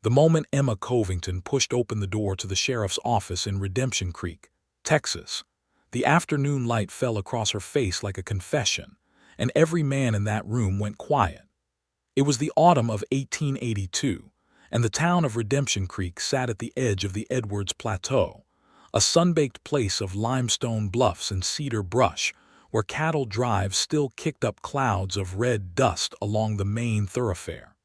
The moment Emma Covington pushed open the door to the sheriff's office in Redemption Creek, Texas, the afternoon light fell across her face like a confession, and every man in that room went quiet. It was the autumn of 1882, and the town of Redemption Creek sat at the edge of the Edwards Plateau, a sun-baked place of limestone bluffs and cedar brush where cattle drives still kicked up clouds of red dust along the main thoroughfare.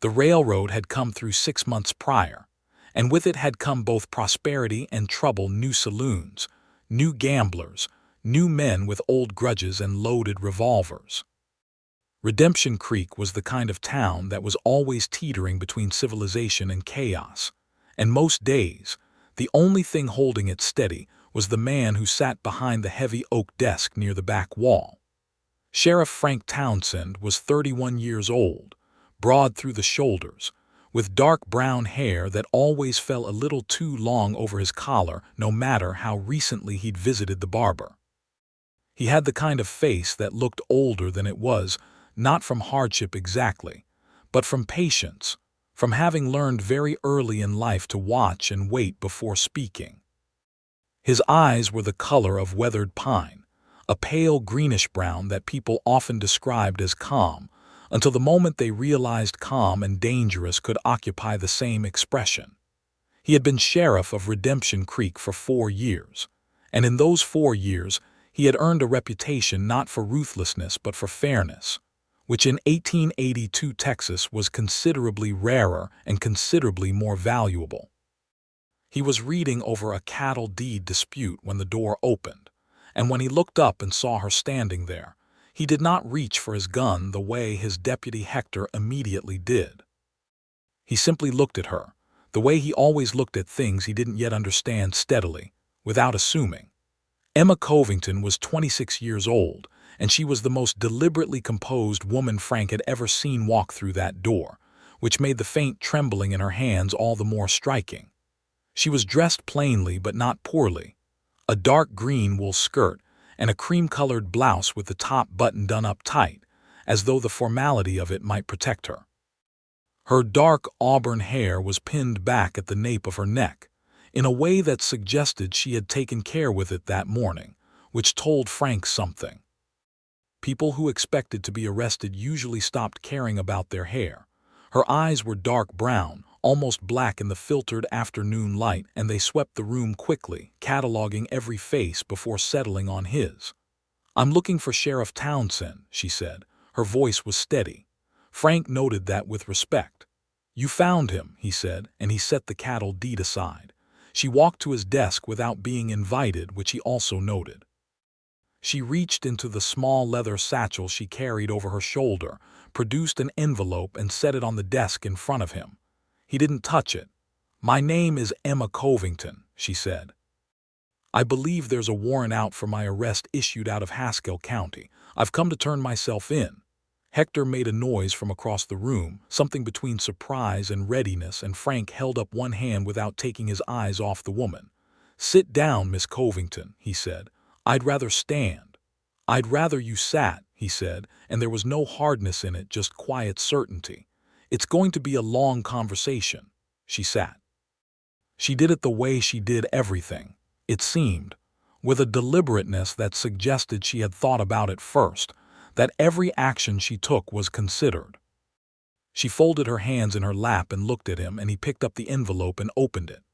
The railroad had come through 6 months prior, and with it had come both prosperity and trouble. New saloons, new gamblers, new men with old grudges and loaded revolvers. Redemption Creek was the kind of town that was always teetering between civilization and chaos, and most days, the only thing holding it steady was the man who sat behind the heavy oak desk near the back wall. Sheriff Frank Townsend was 31 years old, broad through the shoulders, with dark brown hair that always fell a little too long over his collar no matter how recently he'd visited the barber. He had the kind of face that looked older than it was, not from hardship exactly, but from patience, from having learned very early in life to watch and wait before speaking. His eyes were the color of weathered pine, a pale greenish-brown that people often described as calm, until the moment they realized calm and dangerous could occupy the same expression. He had been sheriff of Redemption Creek for 4 years, and in those 4 years he had earned a reputation not for ruthlessness but for fairness, which in 1882 Texas was considerably rarer and considerably more valuable. He was reading over a cattle deed dispute when the door opened, and when he looked up and saw her standing there, he did not reach for his gun the way his deputy Hector immediately did. He simply looked at her, the way he always looked at things he didn't yet understand, steadily, without assuming. Emma Covington was 26 years old, and she was the most deliberately composed woman Frank had ever seen walk through that door, which made the faint trembling in her hands all the more striking. She was dressed plainly but not poorly, a dark green wool skirt and a cream-colored blouse with the top button done up tight, as though the formality of it might protect her. Her dark auburn hair was pinned back at the nape of her neck, in a way that suggested she had taken care with it that morning, which told Frank something. People who expected to be arrested usually stopped caring about their hair. Her eyes were dark brown, almost black in the filtered afternoon light, and they swept the room quickly, cataloging every face before settling on his. "I'm looking for Sheriff Townsend," she said. Her voice was steady. Frank noted that with respect. "You found him," he said, and he set the cattle deed aside. She walked to his desk without being invited, which he also noted. She reached into the small leather satchel she carried over her shoulder, produced an envelope and set it on the desk in front of him. He didn't touch it. "My name is Emma Covington," she said. "I believe there's a warrant out for my arrest issued out of Haskell County. I've come to turn myself in." Hector made a noise from across the room, something between surprise and readiness, and Frank held up one hand without taking his eyes off the woman. "Sit down, Miss Covington," he said. "I'd rather stand." "I'd rather you sat," he said, and there was no hardness in it, just quiet certainty. "It's going to be a long conversation." She sat. She did it the way she did everything, it seemed, with a deliberateness that suggested she had thought about it first, that every action she took was considered. She folded her hands in her lap and looked at him, and he picked up the envelope and opened it.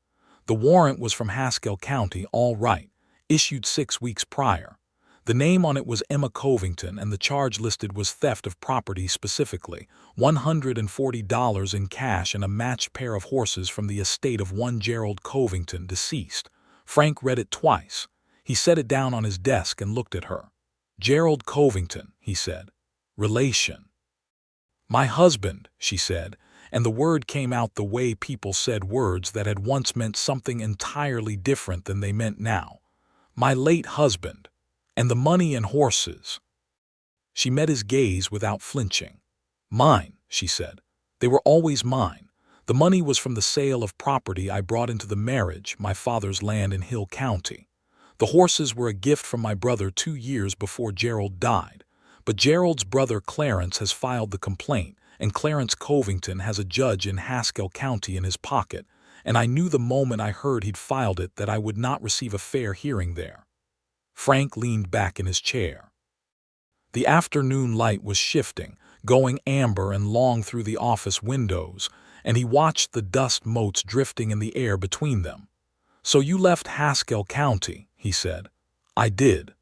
The warrant was from Haskell County, all right, issued 6 weeks prior. The name on it was Emma Covington, and the charge listed was theft of property, specifically $140 in cash and a matched pair of horses from the estate of one Gerald Covington, deceased. Frank read it twice. He set it down on his desk and looked at her. "Gerald Covington," he said. "Relation." "My husband," she said, and the word came out the way people said words that had once meant something entirely different than they meant now. "My late husband. And the money and horses." She met his gaze without flinching. "Mine," she said. "They were always mine. The money was from the sale of property I brought into the marriage, my father's land in Hill County. The horses were a gift from my brother 2 years before Gerald died, but Gerald's brother Clarence has filed the complaint, and Clarence Covington has a judge in Haskell County in his pocket, and I knew the moment I heard he'd filed it that I would not receive a fair hearing there." Frank leaned back in his chair. The afternoon light was shifting, going amber and long through the office windows, and he watched the dust motes drifting in the air between them. "So you left Haskell County," he said. "I did.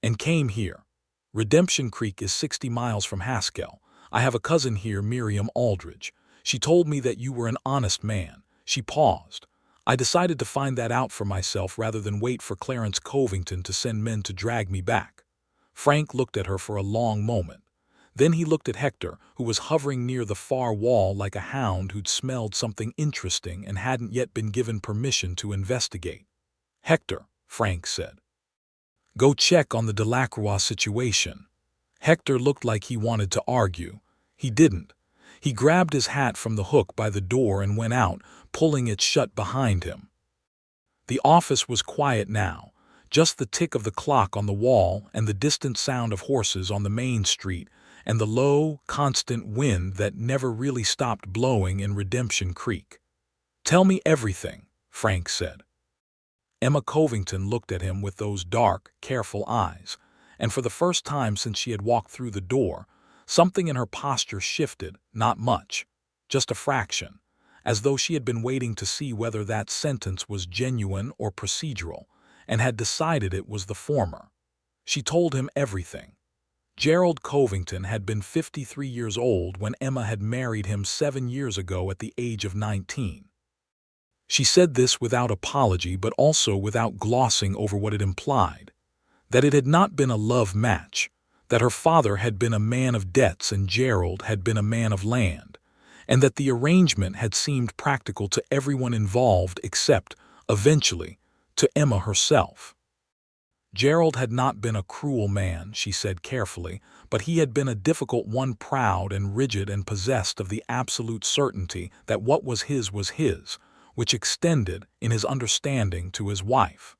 And came here. Redemption Creek is 60 miles from Haskell. I have a cousin here, Miriam Aldridge. She told me that you were an honest man." She paused. "I decided to find that out for myself rather than wait for Clarence Covington to send men to drag me back." Frank looked at her for a long moment. Then he looked at Hector, who was hovering near the far wall like a hound who'd smelled something interesting and hadn't yet been given permission to investigate. "Hector," Frank said, "go check on the Delacroix situation." Hector looked like he wanted to argue. He didn't. He grabbed his hat from the hook by the door and went out, pulling it shut behind him. The office was quiet now, just the tick of the clock on the wall and the distant sound of horses on the main street and the low, constant wind that never really stopped blowing in Redemption Creek. "Tell me everything," Frank said. Emma Covington looked at him with those dark, careful eyes, and for the first time since she had walked through the door, something in her posture shifted, not much, just a fraction, as though she had been waiting to see whether that sentence was genuine or procedural, and had decided it was the former. She told him everything. Gerald Covington had been 53 years old when Emma had married him 7 years ago at the age of 19. She said this without apology but also without glossing over what it implied, that it had not been a love match, that her father had been a man of debts and Gerald had been a man of land, and that the arrangement had seemed practical to everyone involved except, eventually, to Emma herself. Gerald had not been a cruel man, she said carefully, but he had been a difficult one, proud and rigid and possessed of the absolute certainty that what was his, which extended, in his understanding, to his wife.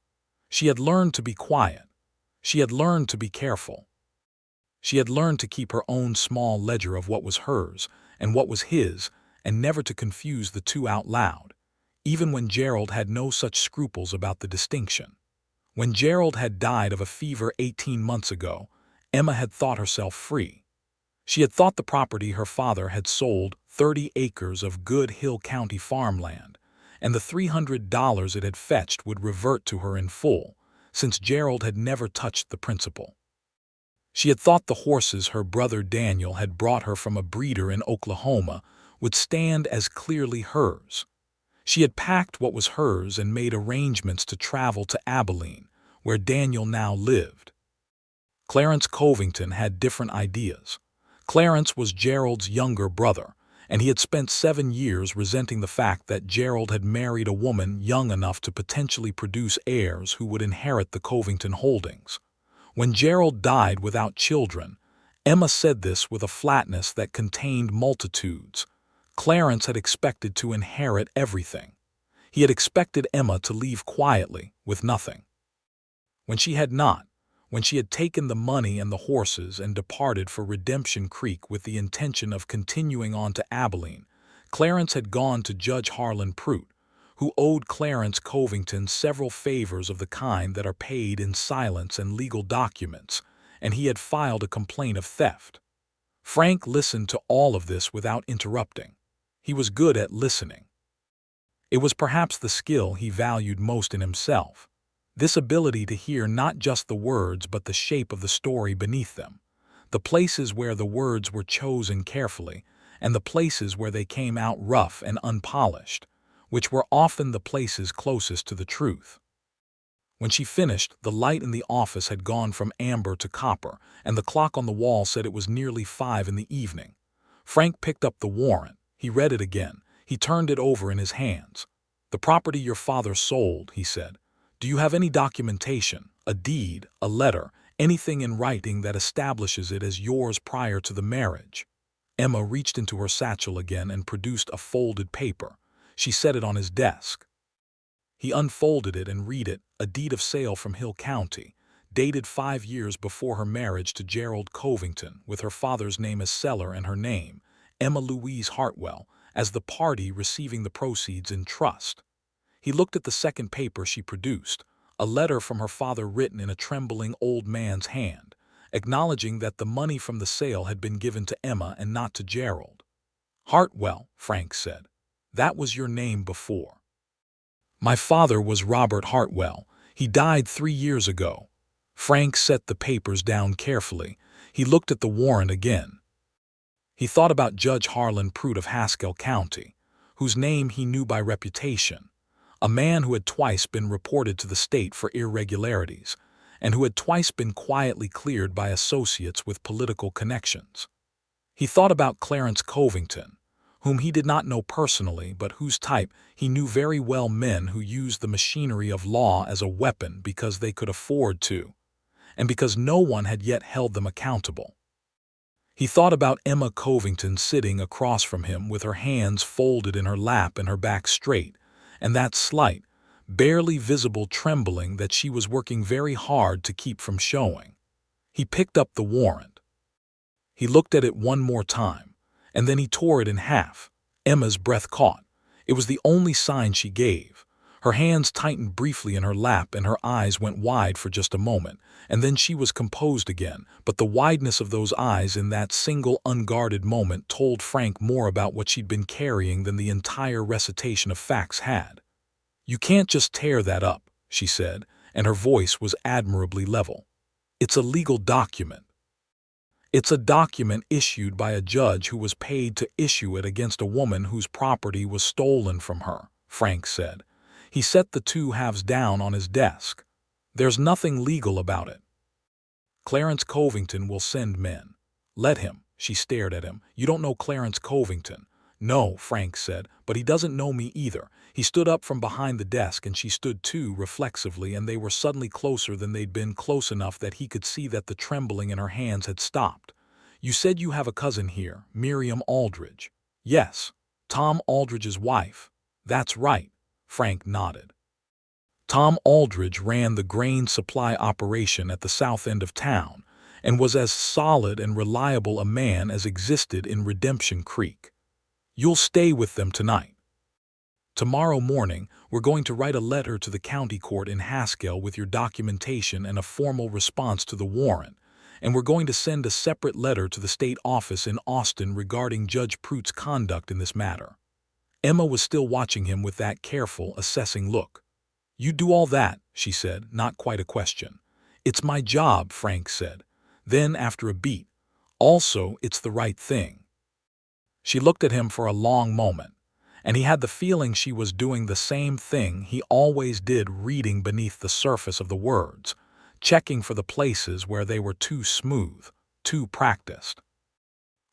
She had learned to be quiet. She had learned to be careful. She had learned to keep her own small ledger of what was hers and what was his, and never to confuse the two out loud, even when Gerald had no such scruples about the distinction. When Gerald had died of a fever 18 months ago, Emma had thought herself free. She had thought the property her father had sold, 30 acres of good Hill County farmland, and the $300 it had fetched would revert to her in full, since Gerald had never touched the principal. She had thought the horses her brother Daniel had brought her from a breeder in Oklahoma would stand as clearly hers. She had packed what was hers and made arrangements to travel to Abilene, where Daniel now lived. Clarence Covington had different ideas. Clarence was Gerald's younger brother, and he had spent 7 years resenting the fact that Gerald had married a woman young enough to potentially produce heirs who would inherit the Covington holdings. When Gerald died without children, Emma said this with a flatness that contained multitudes. Clarence had expected to inherit everything. He had expected Emma to leave quietly, with nothing. When she had not, when she had taken the money and the horses and departed for Redemption Creek with the intention of continuing on to Abilene, Clarence had gone to Judge Harlan Pruitt, who owed Clarence Covington several favors of the kind that are paid in silence and legal documents, and he had filed a complaint of theft. Frank listened to all of this without interrupting. He was good at listening. It was perhaps the skill he valued most in himself, this ability to hear not just the words but the shape of the story beneath them, the places where the words were chosen carefully, and the places where they came out rough and unpolished, which were often the places closest to the truth. When she finished, the light in the office had gone from amber to copper, and the clock on the wall said it was nearly 5 in the evening. Frank picked up the warrant. He read it again. He turned it over in his hands. "The property your father sold," he said. "Do you have any documentation, a deed, a letter, anything in writing that establishes it as yours prior to the marriage?" Emma reached into her satchel again and produced a folded paper. She set it on his desk. He unfolded it and read it, a deed of sale from Hill County, dated 5 years before her marriage to Gerald Covington, with her father's name as seller and her name, Emma Louise Hartwell, as the party receiving the proceeds in trust. He looked at the second paper she produced, a letter from her father written in a trembling old man's hand, acknowledging that the money from the sale had been given to Emma and not to Gerald. "Hartwell," Frank said. "That was your name before." "My father was Robert Hartwell. He died 3 years ago." Frank set the papers down carefully. He looked at the warrant again. He thought about Judge Harlan Pruitt of Haskell County, whose name he knew by reputation, a man who had twice been reported to the state for irregularities, and who had twice been quietly cleared by associates with political connections. He thought about Clarence Covington, whom he did not know personally but whose type he knew very well, men who used the machinery of law as a weapon because they could afford to, and because no one had yet held them accountable. He thought about Emma Covington sitting across from him with her hands folded in her lap and her back straight, and that slight, barely visible trembling that she was working very hard to keep from showing. He picked up the warrant. He looked at it one more time, and then he tore it in half. Emma's breath caught. It was the only sign she gave. Her hands tightened briefly in her lap and her eyes went wide for just a moment, and then she was composed again, but the wideness of those eyes in that single unguarded moment told Frank more about what she'd been carrying than the entire recitation of facts had. "You can't just tear that up," she said, and her voice was admirably level. "It's a legal document. It's a document issued by a judge who was paid to issue it against a woman whose property was stolen from her," Frank said. He set the 2 halves down on his desk. "There's nothing legal about it. Clarence Covington will send men." "Let him." She stared at him. "You don't know Clarence Covington." "No," Frank said, "but he doesn't know me either." He stood up from behind the desk and she stood too, reflexively, and they were suddenly closer than they'd been, close enough that he could see that the trembling in her hands had stopped. "You said you have a cousin here, Miriam Aldridge." "Yes." "Tom Aldridge's wife." "That's right." Frank nodded. Tom Aldridge ran the grain supply operation at the south end of town and was as solid and reliable a man as existed in Redemption Creek. "You'll stay with them tonight. Tomorrow morning, we're going to write a letter to the county court in Haskell with your documentation and a formal response to the warrant, and we're going to send a separate letter to the state office in Austin regarding Judge Pruitt's conduct in this matter." Emma was still watching him with that careful, assessing look. "You do all that," she said, not quite a question. "It's my job," Frank said. Then, after a beat, "Also, it's the right thing." She looked at him for a long moment, and he had the feeling she was doing the same thing he always did, reading beneath the surface of the words, checking for the places where they were too smooth, too practiced.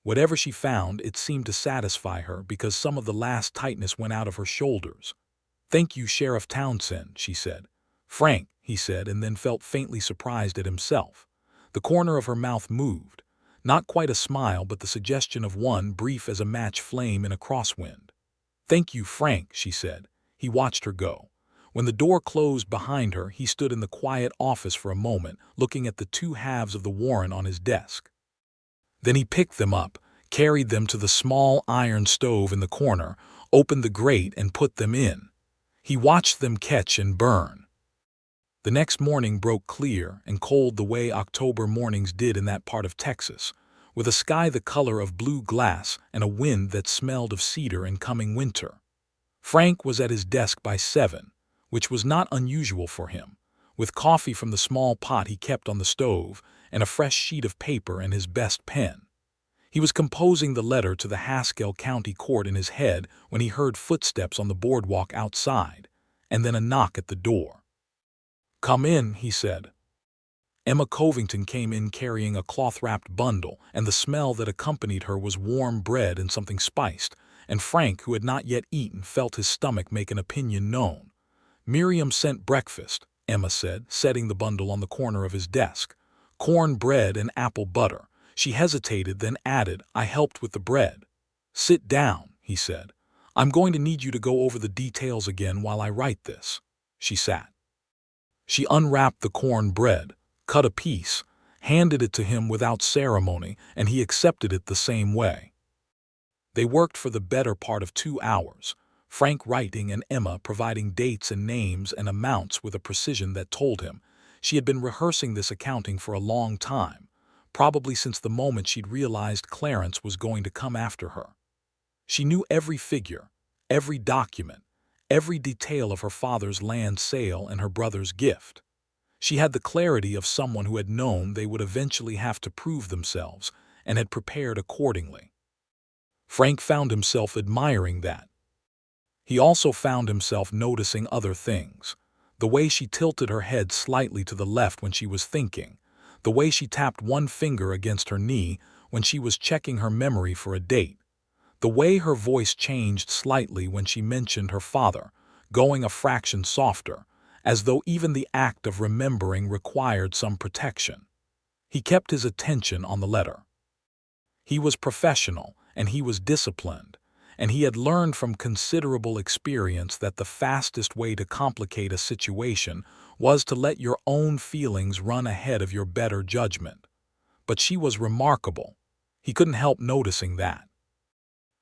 Whatever she found, it seemed to satisfy her because some of the last tightness went out of her shoulders. "Thank you, Sheriff Townsend," she said. "Frank," he said, and then felt faintly surprised at himself. The corner of her mouth moved, not quite a smile but the suggestion of one brief as a match flame in a crosswind. "Thank you, Frank," she said. He watched her go. When the door closed behind her, he stood in the quiet office for a moment, looking at the 2 halves of the warrant on his desk. Then he picked them up, carried them to the small iron stove in the corner, opened the grate and put them in. He watched them catch and burn. The next morning broke clear and cold the way October mornings did in that part of Texas, with a sky the color of blue glass and a wind that smelled of cedar and coming winter. Frank was at his desk by 7, which was not unusual for him, with coffee from the small pot he kept on the stove and a fresh sheet of paper and his best pen. He was composing the letter to the Haskell County Court in his head when he heard footsteps on the boardwalk outside, and then a knock at the door. "Come in," he said. Emma Covington came in carrying a cloth-wrapped bundle, and the smell that accompanied her was warm bread and something spiced, and Frank, who had not yet eaten, felt his stomach make an opinion known. "Miriam sent breakfast," Emma said, setting the bundle on the corner of his desk. "Corn bread and apple butter." She hesitated, then added, "I helped with the bread." "Sit down," he said. "I'm going to need you to go over the details again while I write this." She sat. She unwrapped the corn bread, cut a piece, handed it to him without ceremony, and he accepted it the same way. They worked for the better part of 2 hours, Frank writing and Emma providing dates and names and amounts with a precision that told him she had been rehearsing this accounting for a long time, probably since the moment she'd realized Clarence was going to come after her. She knew every figure, every document, every detail of her father's land sale and her brother's gift. She had the clarity of someone who had known they would eventually have to prove themselves and had prepared accordingly. Frank found himself admiring that. He also found himself noticing other things. The way she tilted her head slightly to the left when she was thinking, the way she tapped one finger against her knee when she was checking her memory for a date, the way her voice changed slightly when she mentioned her father, going a fraction softer, as though even the act of remembering required some protection. He kept his attention on the letter. He was professional, and he was disciplined, and he had learned from considerable experience that the fastest way to complicate a situation was to let your own feelings run ahead of your better judgment. But she was remarkable. He couldn't help noticing that.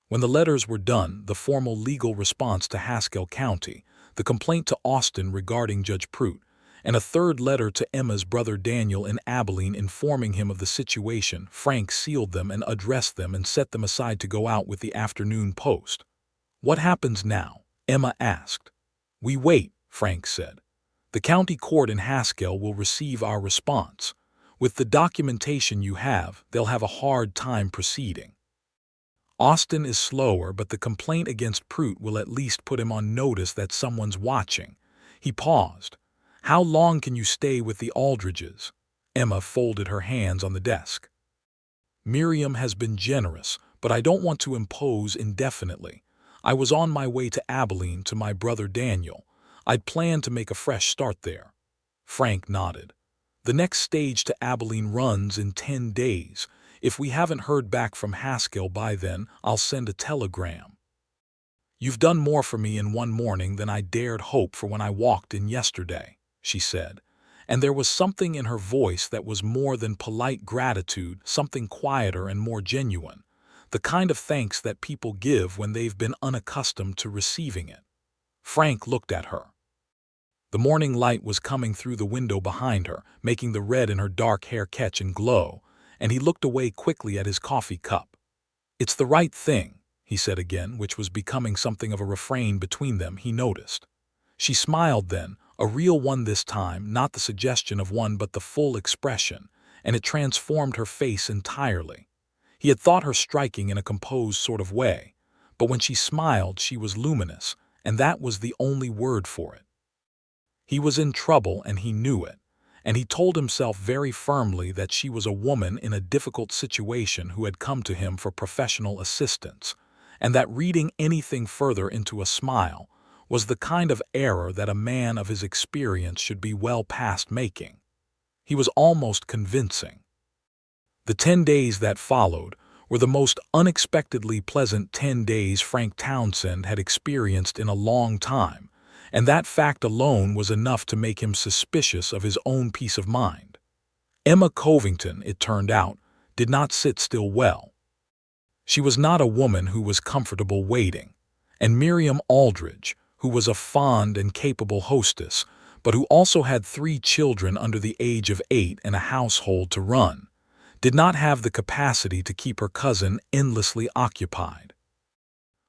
When the letters were done, the formal legal response to Haskell County, the complaint to Austin regarding Judge Prout, and a third letter to Emma's brother Daniel in Abilene informing him of the situation, Frank sealed them and addressed them and set them aside to go out with the afternoon post. "What happens now?" Emma asked. "We wait," Frank said. "The county court in Haskell will receive our response. With the documentation you have, they'll have a hard time proceeding. Austin is slower, but the complaint against Prout will at least put him on notice that someone's watching." He paused. "How long can you stay with the Aldridges?" Emma folded her hands on the desk. "Miriam has been generous, but I don't want to impose indefinitely. I was on my way to Abilene to my brother Daniel. I'd planned to make a fresh start there." Frank nodded. "The next stage to Abilene runs in 10 days. If we haven't heard back from Haskell by then, I'll send a telegram." "You've done more for me in one morning than I dared hope for when I walked in yesterday," she said, and there was something in her voice that was more than polite gratitude, something quieter and more genuine, the kind of thanks that people give when they've been unaccustomed to receiving it. Frank looked at her. The morning light was coming through the window behind her, making the red in her dark hair catch and glow, and he looked away quickly at his coffee cup. "It's the right thing," he said again, which was becoming something of a refrain between them, he noticed. She smiled then, a real one this time, not the suggestion of one but the full expression, and it transformed her face entirely. He had thought her striking in a composed sort of way, but when she smiled she was luminous, and that was the only word for it. He was in trouble and he knew it, and he told himself very firmly that she was a woman in a difficult situation who had come to him for professional assistance, and that reading anything further into a smile was the kind of error that a man of his experience should be well past making. He was almost convincing. The 10 days that followed were the most unexpectedly pleasant 10 days Frank Townsend had experienced in a long time, and that fact alone was enough to make him suspicious of his own peace of mind. Emma Covington, it turned out, did not sit still well. She was not a woman who was comfortable waiting, and Miriam Aldridge, who was a fond and capable hostess, but who also had 3 children under the age of 8 and a household to run, did not have the capacity to keep her cousin endlessly occupied.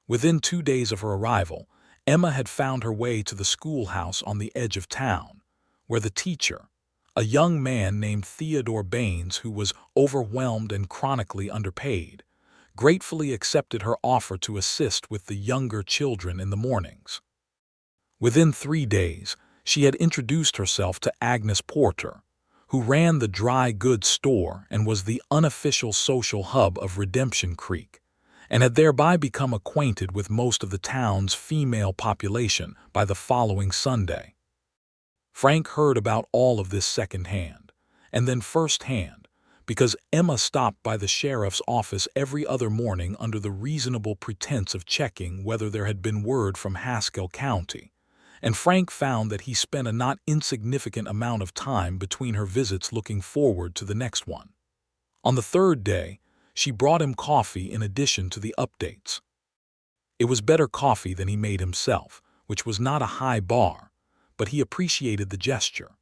Within 2 days of her arrival, Emma had found her way to the schoolhouse on the edge of town, where the teacher, a young man named Theodore Baines who was overwhelmed and chronically underpaid, gratefully accepted her offer to assist with the younger children in the mornings. Within 3 days, she had introduced herself to Agnes Porter, who ran the dry goods store and was the unofficial social hub of Redemption Creek, and had thereby become acquainted with most of the town's female population by the following Sunday. Frank heard about all of this second-hand, and then first-hand, because Emma stopped by the sheriff's office every other morning under the reasonable pretense of checking whether there had been word from Haskell County, and Frank found that he spent a not insignificant amount of time between her visits looking forward to the next one. On the 3rd day, She brought him coffee in addition to the updates. It was better coffee than he made himself, which was not a high bar, but he appreciated the gesture.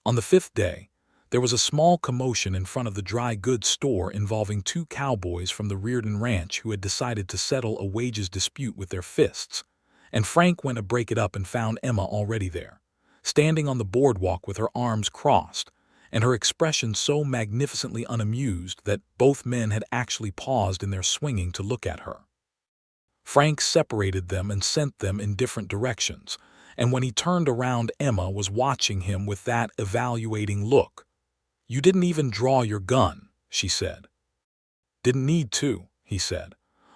On the 5th day, there was a small commotion in front of the dry goods store involving 2 cowboys from the Reardon Ranch who had decided to settle a wages dispute with their fists, and Frank went to break it up and found Emma already there, standing on the boardwalk with her arms crossed, and her expression so magnificently unamused that both men had actually paused in their swinging to look at her. Frank separated them and sent them in different directions, and when he turned around, Emma was watching him with that evaluating look. "You didn't even draw your gun," she said. "Didn't need to," he said.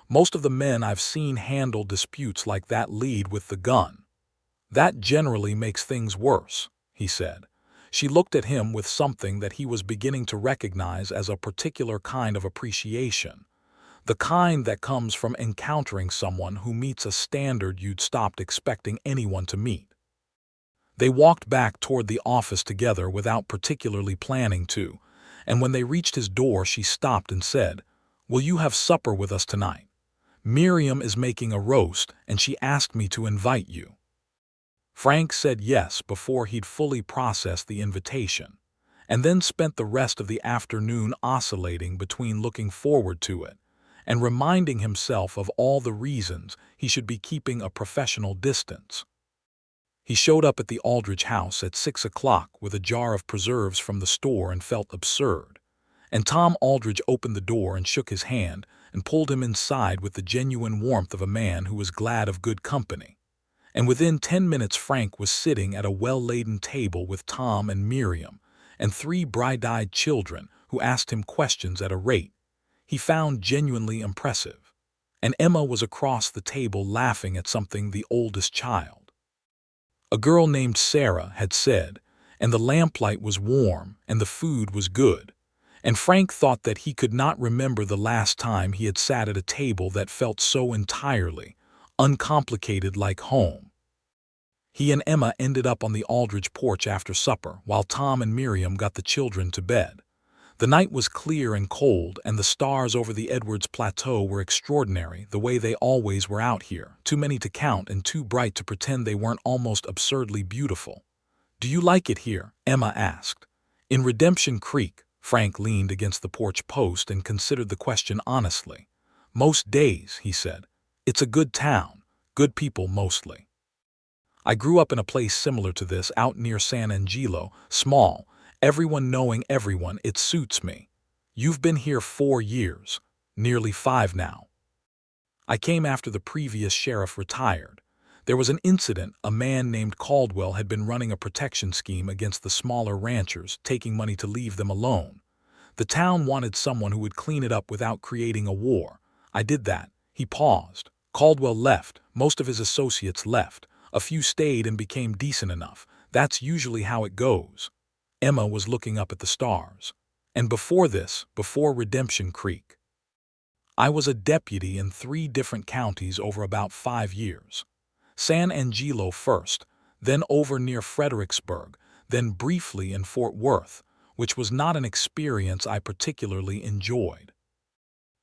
"Most of the men I've seen handle disputes like that lead with the gun. That generally makes things worse," he said. She looked at him with something that he was beginning to recognize as a particular kind of appreciation, the kind that comes from encountering someone who meets a standard you'd stopped expecting anyone to meet. They walked back toward the office together without particularly planning to, and when they reached his door she stopped and said, "Will you have supper with us tonight? Miriam is making a roast and she asked me to invite you." Frank said yes before he'd fully processed the invitation, and then spent the rest of the afternoon oscillating between looking forward to it and reminding himself of all the reasons he should be keeping a professional distance. He showed up at the Aldrich house at 6 o'clock with a jar of preserves from the store and felt absurd, and Tom Aldrich opened the door and shook his hand and pulled him inside with the genuine warmth of a man who was glad of good company. And within 10 minutes Frank was sitting at a well-laden table with Tom and Miriam and 3 bright-eyed children who asked him questions at a rate he found genuinely impressive, and Emma was across the table laughing at something the oldest child, a girl named Sarah, had said, and the lamplight was warm and the food was good, and Frank thought that he could not remember the last time he had sat at a table that felt so entirely uncomplicated like home. He and Emma ended up on the Aldrich porch after supper while Tom and Miriam got the children to bed. The night was clear and cold, and the stars over the Edwards Plateau were extraordinary, the way they always were out here, too many to count and too bright to pretend they weren't almost absurdly beautiful. "Do you like it here?" Emma asked. "In Redemption Creek." Frank leaned against the porch post and considered the question honestly. "Most days," he said. "It's a good town, good people mostly. I grew up in a place similar to this out near San Angelo, small, everyone knowing everyone. It suits me. You've been here 4 years, nearly 5 now. I came after the previous sheriff retired. There was an incident. A man named Caldwell had been running a protection scheme against the smaller ranchers, taking money to leave them alone. The town wanted someone who would clean it up without creating a war. I did that." He paused. "Caldwell left. Most of his associates left. A few stayed and became decent enough. That's usually how it goes." Emma was looking up at the stars. "And before this, before Redemption Creek, I was a deputy in 3 different counties over about 5 years. San Angelo first, then over near Fredericksburg, then briefly in Fort Worth, which was not an experience I particularly enjoyed.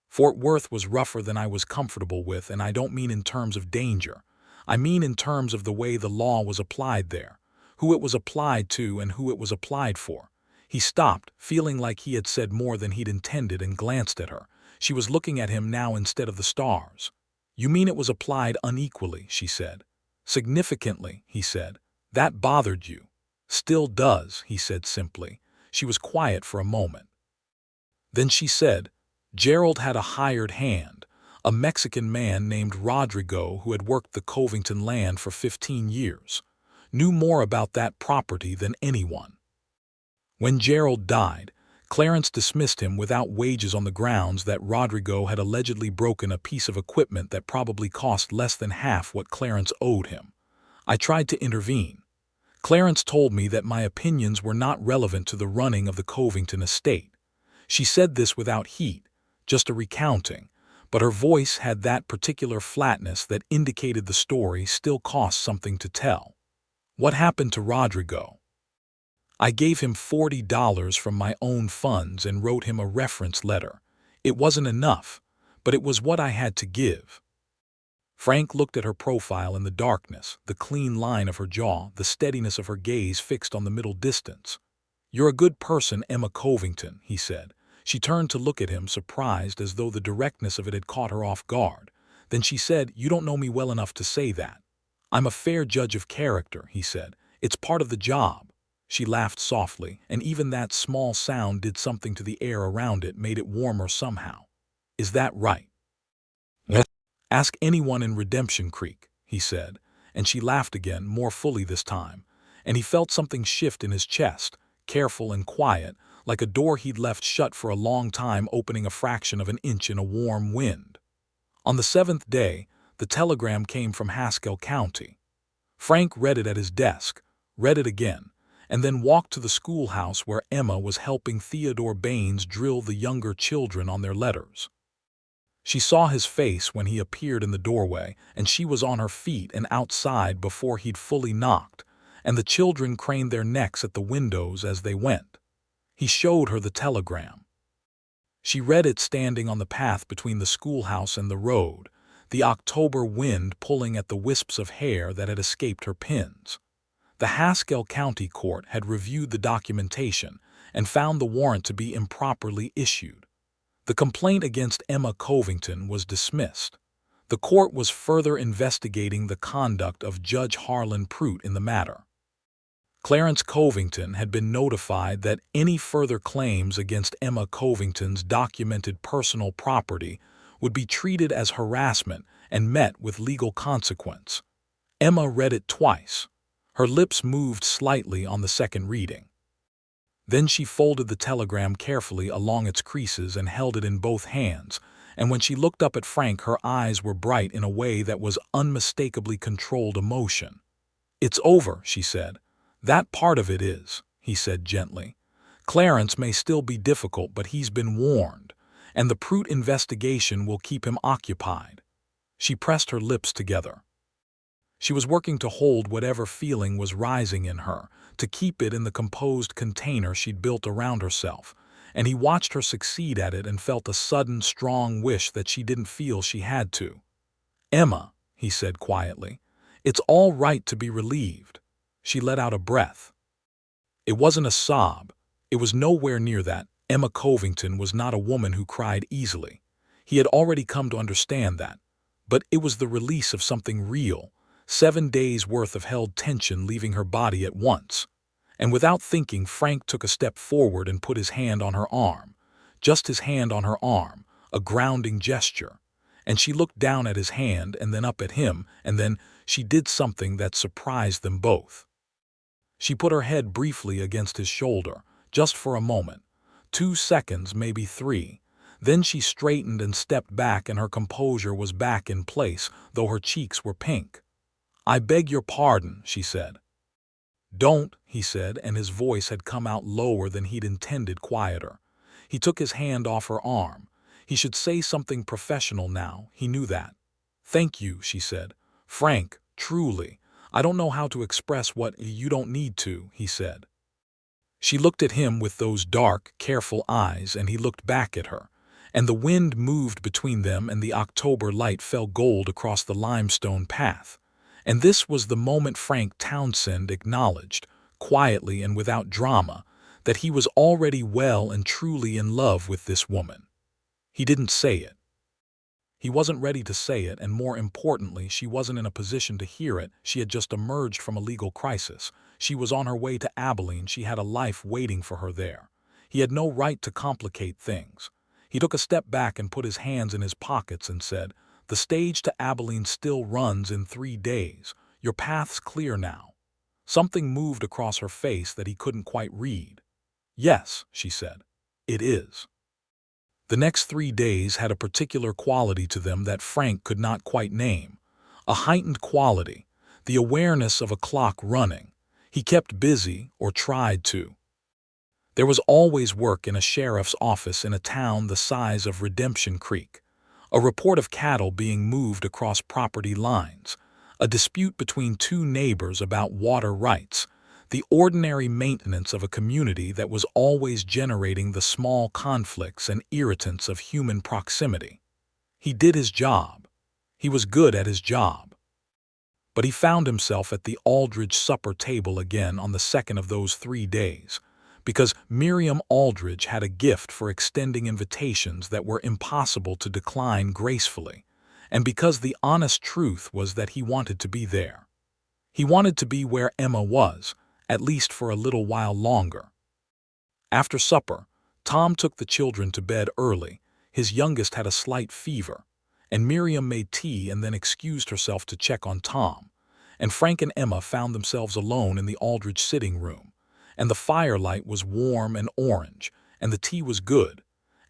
Fort Worth was rougher than I was comfortable with, and I don't mean in terms of danger. I mean in terms of the way the law was applied there, who it was applied to and who it was applied for." He stopped, feeling like he had said more than he'd intended, and glanced at her. She was looking at him now instead of the stars. "You mean it was applied unequally," she said. "Significantly," he said. "That bothered you." "Still does," he said simply. She was quiet for a moment. Then she said, "Gerald had a hired hand, a Mexican man named Rodrigo who had worked the Covington land for 15 years. Knew more about that property than anyone. When Gerald died, Clarence dismissed him without wages on the grounds that Rodrigo had allegedly broken a piece of equipment that probably cost less than half what Clarence owed him. I tried to intervene. Clarence told me that my opinions were not relevant to the running of the Covington estate." She said this without heat, just a recounting, but her voice had that particular flatness that indicated the story still cost something to tell. "What happened to Rodrigo? I gave him $40 from my own funds and wrote him a reference letter. It wasn't enough, but it was what I had to give. Frank looked at her profile in the darkness, the clean line of her jaw, the steadiness of her gaze fixed on the middle distance. "You're a good person, Emma Covington," he said. She turned to look at him, surprised, as though the directness of it had caught her off guard. Then she said, "You don't know me well enough to say that." "I'm a fair judge of character," he said. "It's part of the job." She laughed softly, and even that small sound did something to the air around it, made it warmer somehow. "Is that right?" "Yes. Ask anyone in Redemption Creek," he said, and she laughed again, more fully this time, and he felt something shift in his chest, careful and quiet, like a door he'd left shut for a long time opening a fraction of an inch in a warm wind. On the 7th day, the telegram came from Haskell County. Frank read it at his desk, read it again, and then walked to the schoolhouse where Emma was helping Theodore Baines drill the younger children on their letters. She saw his face when he appeared in the doorway, and she was on her feet and outside before he'd fully knocked, and the children craned their necks at the windows as they went. He showed her the telegram. She read it standing on the path between the schoolhouse and the road, the October wind pulling at the wisps of hair that had escaped her pins. The Haskell County Court had reviewed the documentation and found the warrant to be improperly issued. The complaint against Emma Covington was dismissed. The court was further investigating the conduct of Judge Harlan Pruitt in the matter. Clarence Covington had been notified that any further claims against Emma Covington's documented personal property would be treated as harassment and met with legal consequence. Emma read it twice. Her lips moved slightly on the second reading. Then she folded the telegram carefully along its creases and held it in both hands, and when she looked up at Frank, her eyes were bright in a way that was unmistakably controlled emotion. "It's over," she said. "That part of it is," he said gently. "Clarence may still be difficult, but he's been warned, and the Pruitt investigation will keep him occupied." She pressed her lips together. She was working to hold whatever feeling was rising in her, to keep it in the composed container she'd built around herself, and he watched her succeed at it and felt a sudden, strong wish that she didn't feel she had to. "Emma," he said quietly, "it's all right to be relieved." She let out a breath. It wasn't a sob. It was nowhere near that. Emma Covington was not a woman who cried easily. He had already come to understand that. But it was the release of something real, 7 days' worth of held tension leaving her body at once. And without thinking, Frank took a step forward and put his hand on her arm. Just his hand on her arm, a grounding gesture. And she looked down at his hand and then up at him, and then she did something that surprised them both. She put her head briefly against his shoulder, just for a moment. 2 seconds, maybe 3. Then she straightened and stepped back, and her composure was back in place, though her cheeks were pink. "I beg your pardon," she said. "Don't," he said, and his voice had come out lower than he'd intended, quieter. He took his hand off her arm. He should say something professional now, he knew that. "Thank you," she said. "Frank, truly. I don't know how to express what you don't need to," he said. She looked at him with those dark, careful eyes, and he looked back at her, and the wind moved between them and the October light fell gold across the limestone path. And this was the moment Frank Townsend acknowledged, quietly and without drama, that he was already well and truly in love with this woman. He didn't say it. He wasn't ready to say it, and more importantly, she wasn't in a position to hear it. She had just emerged from a legal crisis. She was on her way to Abilene. She had a life waiting for her there. He had no right to complicate things. He took a step back and put his hands in his pockets and said, "The stage to Abilene still runs in 3 days. Your path's clear now." Something moved across her face that he couldn't quite read. "Yes," she said, "it is." The next 3 days had a particular quality to them that Frank could not quite name. A heightened quality, the awareness of a clock running. He kept busy, or tried to. There was always work in a sheriff's office in a town the size of Redemption Creek. A report of cattle being moved across property lines. A dispute between 2 neighbors about water rights. the ordinary maintenance of a community that was always generating the small conflicts and irritants of human proximity. He did his job. He was good at his job. But he found himself at the Aldridge supper table again on the second of those 3 days, because Miriam Aldridge had a gift for extending invitations that were impossible to decline gracefully, and because the honest truth was that he wanted to be there. He wanted to be where Emma was, at least for a little while longer. After supper, Tom took the children to bed early. His youngest had a slight fever, and Miriam made tea and then excused herself to check on Tom, and Frank and Emma found themselves alone in the Aldridge sitting room, and the firelight was warm and orange, and the tea was good,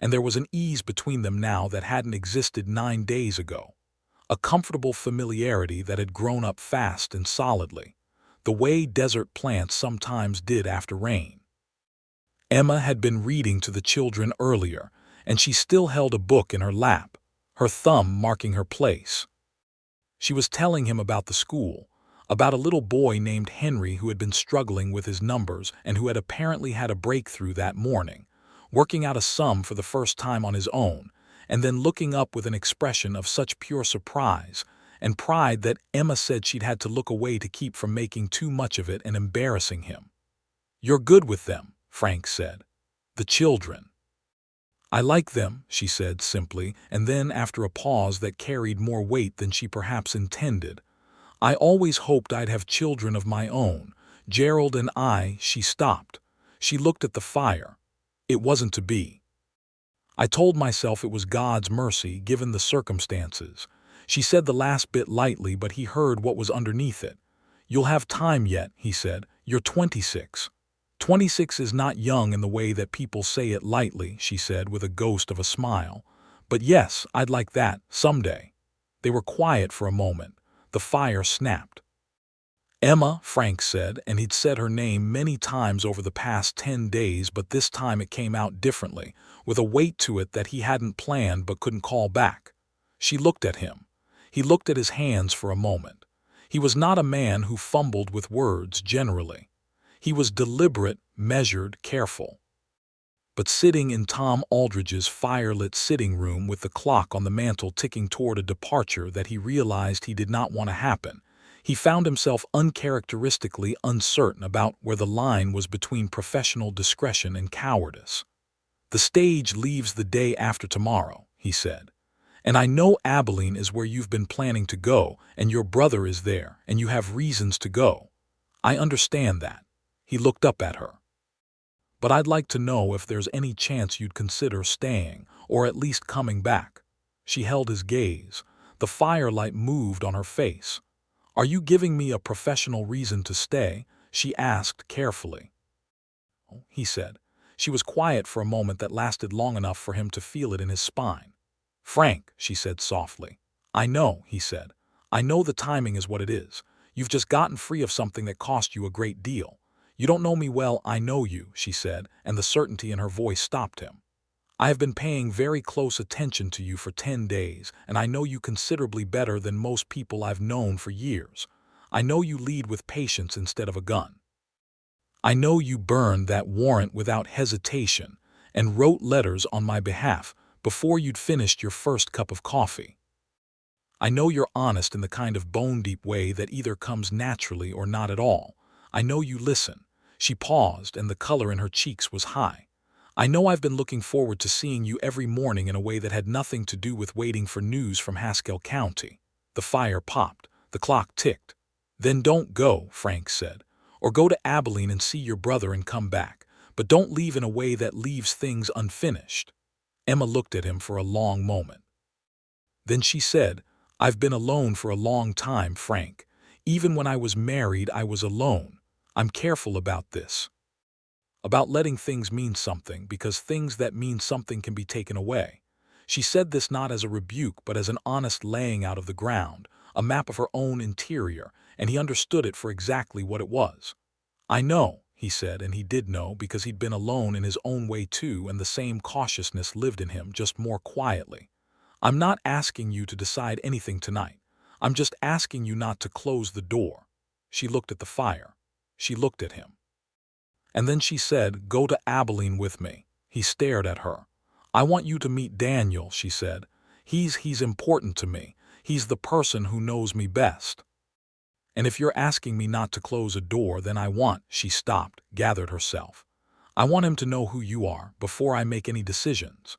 and there was an ease between them now that hadn't existed 9 days ago, a comfortable familiarity that had grown up fast and solidly, the way desert plants sometimes did after rain. Emma had been reading to the children earlier, and she still held a book in her lap, her thumb marking her place. She was telling him about the school, about a little boy named Henry who had been struggling with his numbers and who had apparently had a breakthrough that morning, working out a sum for the first time on his own, and then looking up with an expression of such pure surprise and pride that Emma said she'd had to look away to keep from making too much of it and embarrassing him. "You're good with them," Frank said. "The children." "I like them," she said simply, and then, after a pause that carried more weight than she perhaps intended, "I always hoped I'd have children of my own. Gerald and I—" She stopped. She looked at the fire. It wasn't to be. "I told myself it was God's mercy, given the circumstances." She said the last bit lightly, but he heard what was underneath it. "You'll have time yet," he said. "You're 26. 26 is not young in the way that people say it lightly," she said with a ghost of a smile. "But yes, I'd like that, someday." They were quiet for a moment. The fire snapped. "Emma," Frank said, and he'd said her name many times over the past 10 days, but this time it came out differently, with a weight to it that he hadn't planned but couldn't call back. She looked at him. He looked at his hands for a moment. He was not a man who fumbled with words generally. He was deliberate, measured, careful. But sitting in Tom Aldridge's firelit sitting room with the clock on the mantel ticking toward a departure that he realized he did not want to happen, he found himself uncharacteristically uncertain about where the line was between professional discretion and cowardice. "The stage leaves the day after tomorrow," he said. "And I know Abilene is where you've been planning to go, and your brother is there, and you have reasons to go. I understand that." He looked up at her. "But I'd like to know if there's any chance you'd consider staying, or at least coming back." She held his gaze. The firelight moved on her face. "Are you giving me a professional reason to stay?" she asked carefully. "Oh," he said. She was quiet for a moment that lasted long enough for him to feel it in his spine. "Frank," she said softly. "I know," he said. "I know the timing is what it is. You've just gotten free of something that cost you a great deal. You don't know me well, I know you," she said, and the certainty in her voice stopped him. "I have been paying very close attention to you for 10 days, and I know you considerably better than most people I've known for years. I know you lead with patience instead of a gun. I know you burned that warrant without hesitation and wrote letters on my behalf before you'd finished your first cup of coffee. I know you're honest in the kind of bone-deep way that either comes naturally or not at all. I know you listen." She paused, and the color in her cheeks was high. "I know I've been looking forward to seeing you every morning in a way that had nothing to do with waiting for news from Haskell County." The fire popped. The clock ticked. "Then don't go," Frank said. "Or go to Abilene and see your brother and come back. But don't leave in a way that leaves things unfinished." Emma looked at him for a long moment. Then she said, "I've been alone for a long time, Frank. Even when I was married, I was alone. I'm careful about this. About letting things mean something, because things that mean something can be taken away." She said this not as a rebuke but as an honest laying out of the ground, a map of her own interior, and he understood it for exactly what it was. "I know," he said, and he did know because he'd been alone in his own way too, and the same cautiousness lived in him, just more quietly. "I'm not asking you to decide anything tonight. I'm just asking you not to close the door." She looked at the fire. She looked at him. And then she said, "Go to Abilene with me." He stared at her. "I want you to meet Daniel," she said. He's important to me. He's the person who knows me best. And if you're asking me not to close a door, then she stopped, gathered herself. "I want him to know who you are before I make any decisions."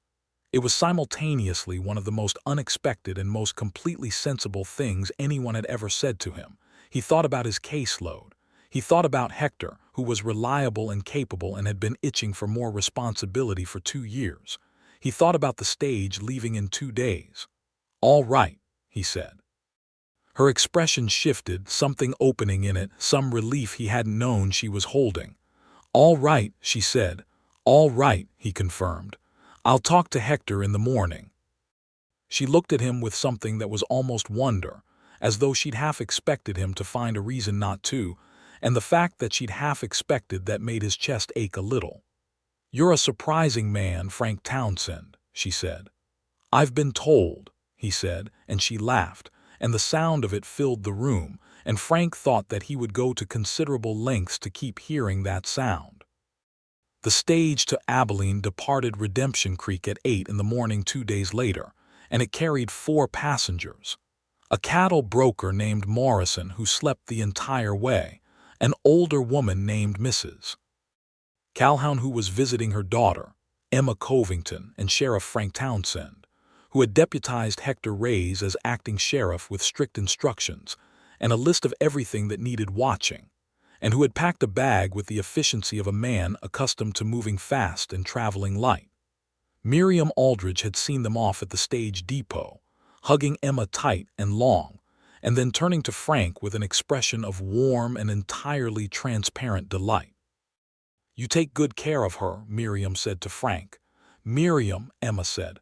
It was simultaneously one of the most unexpected and most completely sensible things anyone had ever said to him. He thought about his caseload. He thought about Hector, who was reliable and capable and had been itching for more responsibility for 2 years. He thought about the stage leaving in 2 days. "All right," he said. Her expression shifted, something opening in it, some relief he hadn't known she was holding. "All right," she said. "All right," he confirmed. "I'll talk to Hector in the morning." She looked at him with something that was almost wonder, as though she'd half expected him to find a reason not to, and the fact that she'd half expected that made his chest ache a little. "You're a surprising man, Frank Townsend," she said. "I've been told," he said, and she laughed, and the sound of it filled the room, and Frank thought that he would go to considerable lengths to keep hearing that sound. The stage to Abilene departed Redemption Creek at 8 in the morning 2 days later, and it carried 4 passengers. A cattle broker named Morrison, who slept the entire way, an older woman named Mrs. Calhoun, who was visiting her daughter, Emma Covington, and Sheriff Frank Townsend, who had deputized Hector Reyes as acting sheriff with strict instructions and a list of everything that needed watching, and who had packed a bag with the efficiency of a man accustomed to moving fast and traveling light. Miriam Aldridge had seen them off at the stage depot, hugging Emma tight and long, and then turning to Frank with an expression of warm and entirely transparent delight. "You take good care of her," Miriam said to Frank. "Miriam," Emma said.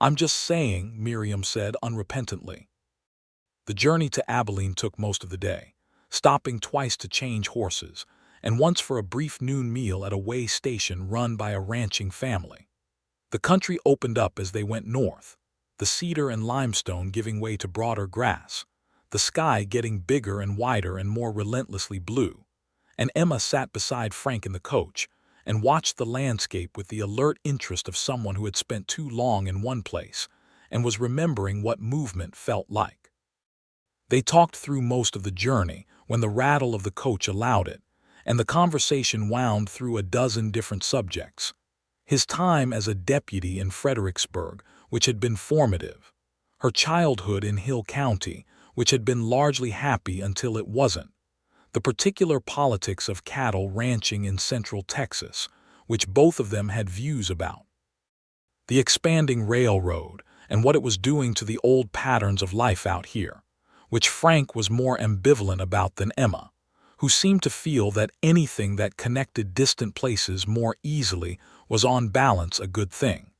"I'm just saying," Miriam said unrepentantly. The journey to Abilene took most of the day, stopping twice to change horses, and once for a brief noon meal at a way station run by a ranching family. The country opened up as they went north, the cedar and limestone giving way to broader grass, the sky getting bigger and wider and more relentlessly blue, and Emma sat beside Frank in the coach and watched the landscape with the alert interest of someone who had spent too long in one place and was remembering what movement felt like. They talked through most of the journey when the rattle of the coach allowed it, and the conversation wound through a dozen different subjects. His time as a deputy in Fredericksburg, which had been formative. Her childhood in Hill County, which had been largely happy until it wasn't. The particular politics of cattle ranching in central Texas, which both of them had views about. The expanding railroad and what it was doing to the old patterns of life out here, which Frank was more ambivalent about than Emma, who seemed to feel that anything that connected distant places more easily was on balance a good thing.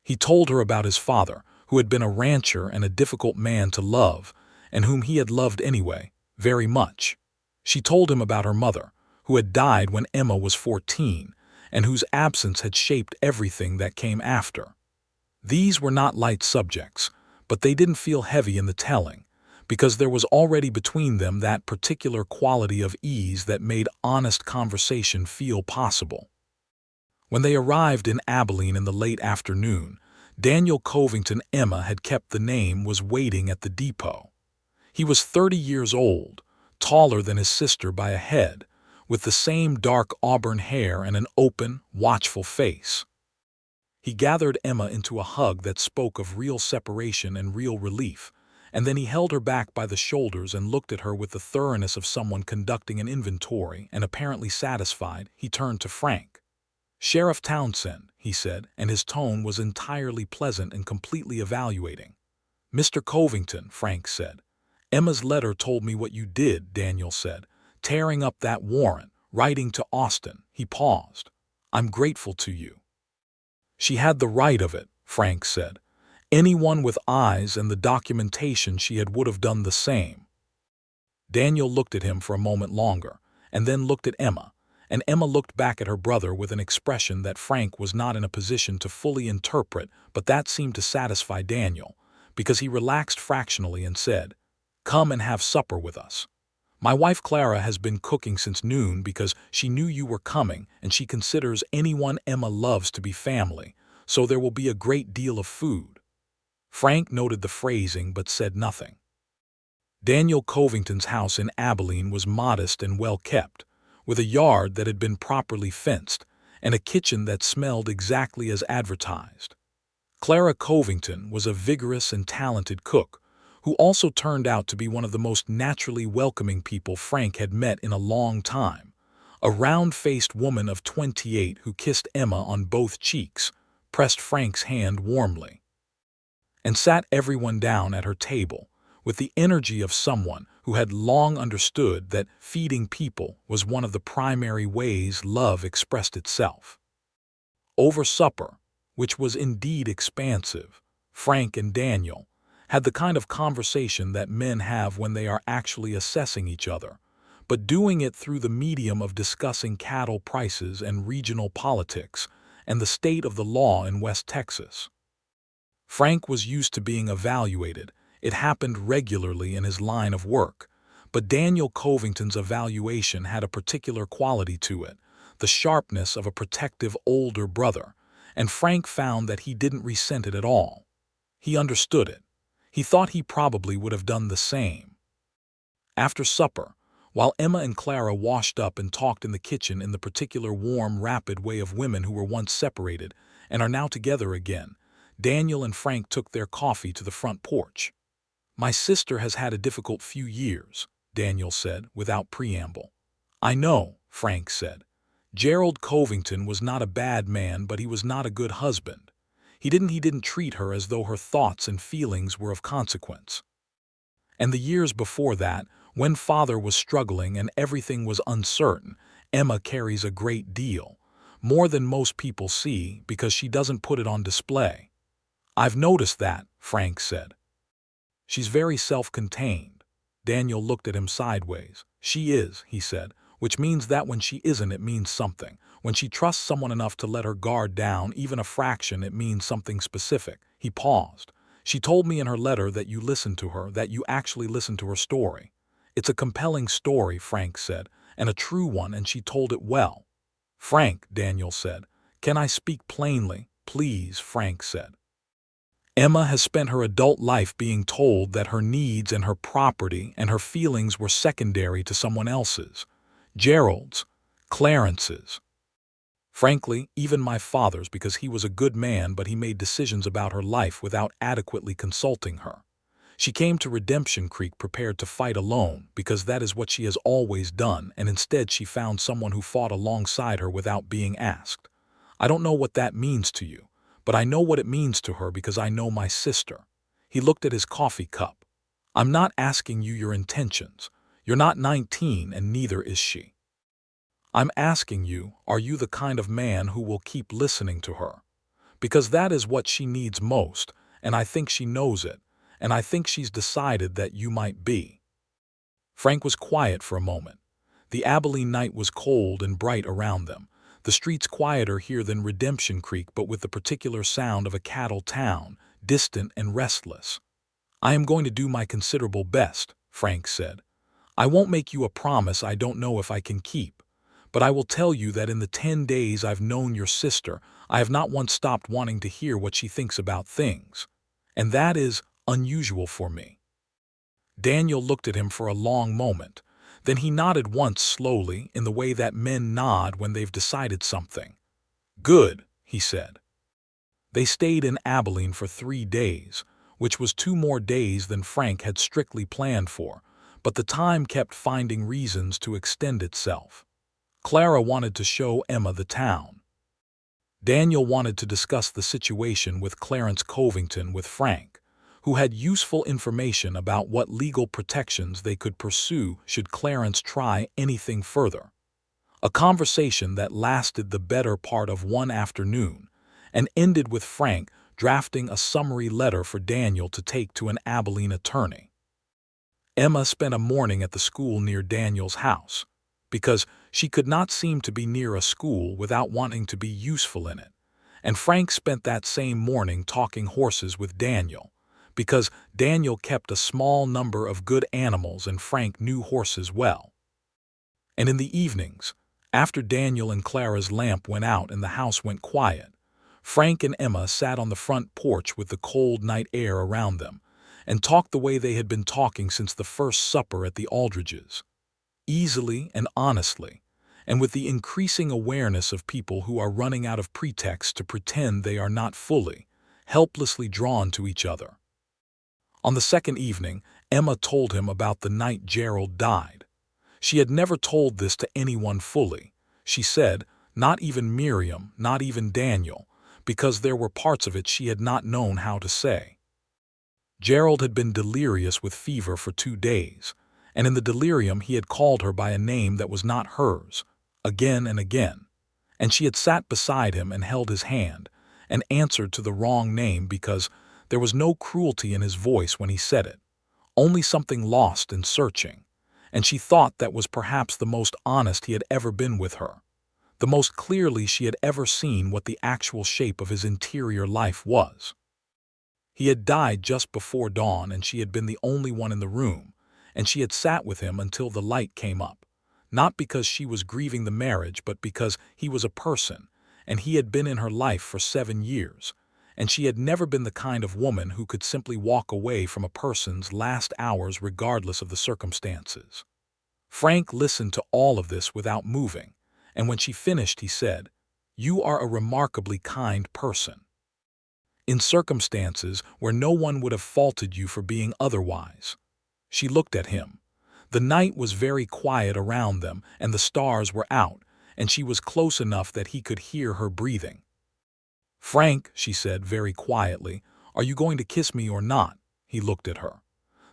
He told her about his father, who had been a rancher and a difficult man to love, and whom he had loved anyway, very much. She told him about her mother, who had died when Emma was 14, and whose absence had shaped everything that came after. These were not light subjects, but they didn't feel heavy in the telling, because there was already between them that particular quality of ease that made honest conversation feel possible. When they arrived in Abilene in the late afternoon, Daniel Covington, Emma had kept the name, was waiting at the depot. He was 30 years old, taller than his sister by a head, with the same dark auburn hair and an open, watchful face. He gathered Emma into a hug that spoke of real separation and real relief, and then he held her back by the shoulders and looked at her with the thoroughness of someone conducting an inventory, and apparently satisfied, he turned to Frank. "Sheriff Townsend," he said, and his tone was entirely pleasant and completely evaluating. "Mr. Covington," Frank said. "Emma's letter told me what you did," Daniel said. "Tearing up that warrant, writing to Austin." He paused. "I'm grateful to you." "She had the right of it," Frank said. "Anyone with eyes and the documentation she had would have done the same." Daniel looked at him for a moment longer, and then looked at Emma, and Emma looked back at her brother with an expression that Frank was not in a position to fully interpret, but that seemed to satisfy Daniel, because he relaxed fractionally and said, "Come and have supper with us." My wife Clara has been cooking since noon because she knew you were coming and she considers anyone Emma loves to be family, so there will be a great deal of food. Frank noted the phrasing but said nothing. Daniel Covington's house in Abilene was modest and well kept, with a yard that had been properly fenced and a kitchen that smelled exactly as advertised. Clara Covington was a vigorous and talented cook, who also turned out to be one of the most naturally welcoming people Frank had met in a long time, a round-faced woman of 28 who kissed Emma on both cheeks, pressed Frank's hand warmly, and sat everyone down at her table, with the energy of someone who had long understood that feeding people was one of the primary ways love expressed itself. Over supper, which was indeed expansive, Frank and Daniel had the kind of conversation that men have when they are actually assessing each other, but doing it through the medium of discussing cattle prices and regional politics and the state of the law in West Texas. Frank was used to being evaluated. It happened regularly in his line of work, but Daniel Covington's evaluation had a particular quality to it, the sharpness of a protective older brother, and Frank found that he didn't resent it at all. He understood it. He thought he probably would have done the same. After supper, while Emma and Clara washed up and talked in the kitchen in the particular warm, rapid way of women who were once separated and are now together again, Daniel and Frank took their coffee to the front porch. "My sister has had a difficult few years," Daniel said, without preamble. "I know," Frank said. "Gerald Covington was not a bad man, but he was not a good husband. He didn't treat her as though her thoughts and feelings were of consequence. And the years before that, when father was struggling and everything was uncertain, Emma carries a great deal, more than most people see, because she doesn't put it on display." "I've noticed that," Frank said. "She's very self-contained." Daniel looked at him sideways. "She is," he said, "which means that when she isn't, it means something. When she trusts someone enough to let her guard down, even a fraction, it means something specific." He paused. "She told me in her letter that you listened to her, that you actually listened to her story." "It's a compelling story," Frank said, "and a true one, and she told it well." "Frank," Daniel said. "Can I speak plainly?" "Please," Frank said. "Emma has spent her adult life being told that her needs and her property and her feelings were secondary to someone else's. Gerald's, Clarence's. Frankly, even my father's, because he was a good man, but he made decisions about her life without adequately consulting her. She came to Redemption Creek prepared to fight alone, because that is what she has always done, and instead she found someone who fought alongside her without being asked. I don't know what that means to you, but I know what it means to her because I know my sister." He looked at his coffee cup. "I'm not asking you your intentions. You're not 19, and neither is she. I'm asking you, are you the kind of man who will keep listening to her? Because that is what she needs most, and I think she knows it, and I think she's decided that you might be." Frank was quiet for a moment. The Abilene night was cold and bright around them, the streets quieter here than Redemption Creek, but with the particular sound of a cattle town, distant and restless. "I am going to do my considerable best," Frank said. "I won't make you a promise I don't know if I can keep, but I will tell you that in the 10 days I've known your sister, I have not once stopped wanting to hear what she thinks about things. And that is unusual for me." Daniel looked at him for a long moment. Then he nodded once slowly, in the way that men nod when they've decided something. "Good," he said. They stayed in Abilene for 3 days, which was 2 more days than Frank had strictly planned for, but the time kept finding reasons to extend itself. Clara wanted to show Emma the town. Daniel wanted to discuss the situation with Clarence Covington with Frank, who had useful information about what legal protections they could pursue should Clarence try anything further. A conversation that lasted the better part of one afternoon and ended with Frank drafting a summary letter for Daniel to take to an Abilene attorney. Emma spent a morning at the school near Daniel's house, because she could not seem to be near a school without wanting to be useful in it, and Frank spent that same morning talking horses with Daniel, because Daniel kept a small number of good animals and Frank knew horses well. And in the evenings, after Daniel and Clara's lamp went out and the house went quiet, Frank and Emma sat on the front porch with the cold night air around them and talked the way they had been talking since the first supper at the Aldridges, easily and honestly, and with the increasing awareness of people who are running out of pretexts to pretend they are not fully, helplessly drawn to each other. On the second evening, Emma told him about the night Gerald died. She had never told this to anyone fully. She said, not even Miriam, not even Daniel, because there were parts of it she had not known how to say. Gerald had been delirious with fever for 2 days, and in the delirium he had called her by a name that was not hers, again and again, and she had sat beside him and held his hand, and answered to the wrong name because there was no cruelty in his voice when he said it, only something lost and searching, and she thought that was perhaps the most honest he had ever been with her, the most clearly she had ever seen what the actual shape of his interior life was. He had died just before dawn and she had been the only one in the room, and she had sat with him until the light came up, not because she was grieving the marriage but because he was a person, and he had been in her life for 7 years, and she had never been the kind of woman who could simply walk away from a person's last hours regardless of the circumstances. Frank listened to all of this without moving, and when she finished he said, "You are a remarkably kind person. In circumstances where no one would have faulted you for being otherwise." She looked at him. The night was very quiet around them and the stars were out, and she was close enough that he could hear her breathing. "Frank," she said very quietly, "are you going to kiss me or not?" He looked at her.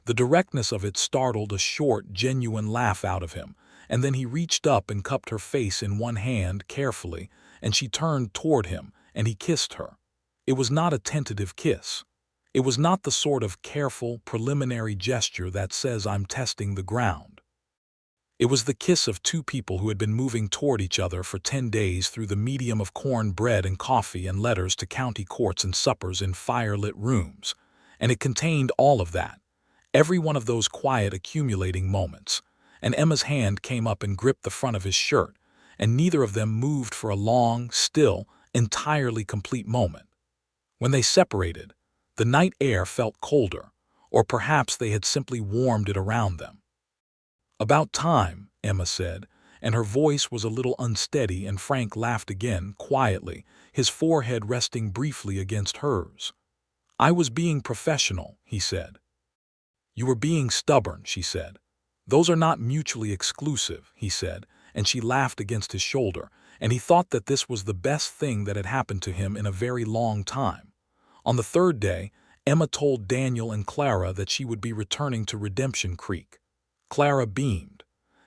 The directness of it startled a short, genuine laugh out of him, and then he reached up and cupped her face in one hand carefully, and she turned toward him, and he kissed her. It was not a tentative kiss. It was not the sort of careful, preliminary gesture that says I'm testing the ground. It was the kiss of two people who had been moving toward each other for 10 days through the medium of corn bread and coffee and letters to county courts and suppers in fire-lit rooms, and it contained all of that, every one of those quiet accumulating moments, and Emma's hand came up and gripped the front of his shirt, and neither of them moved for a long, still, entirely complete moment. When they separated, the night air felt colder, or perhaps they had simply warmed it around them. "About time," Emma said, and her voice was a little unsteady, and Frank laughed again, quietly, his forehead resting briefly against hers. "I was being professional," he said. "You were being stubborn," she said. "Those are not mutually exclusive," he said, and she laughed against his shoulder, and he thought that this was the best thing that had happened to him in a very long time. On the third day, Emma told Daniel and Clara that she would be returning to Redemption Creek. Clara beamed.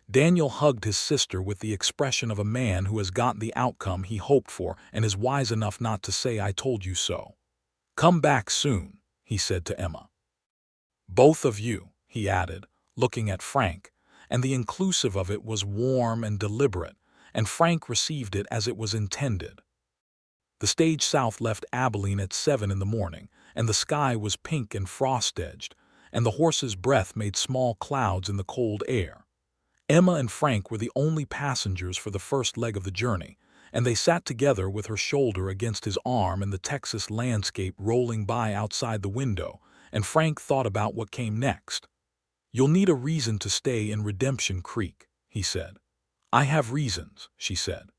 Daniel hugged his sister with the expression of a man who has gotten the outcome he hoped for and is wise enough not to say "I told you so." "Come back soon," he said to Emma. "Both of you," he added, looking at Frank, and the inclusive of it was warm and deliberate, and Frank received it as it was intended. The stage south left Abilene at 7 in the morning, and the sky was pink and frost-edged, and the horse's breath made small clouds in the cold air. Emma and Frank were the only passengers for the first leg of the journey, and they sat together with her shoulder against his arm and the Texas landscape rolling by outside the window, and Frank thought about what came next. "You'll need a reason to stay in Redemption Creek," he said. "I have reasons," she said.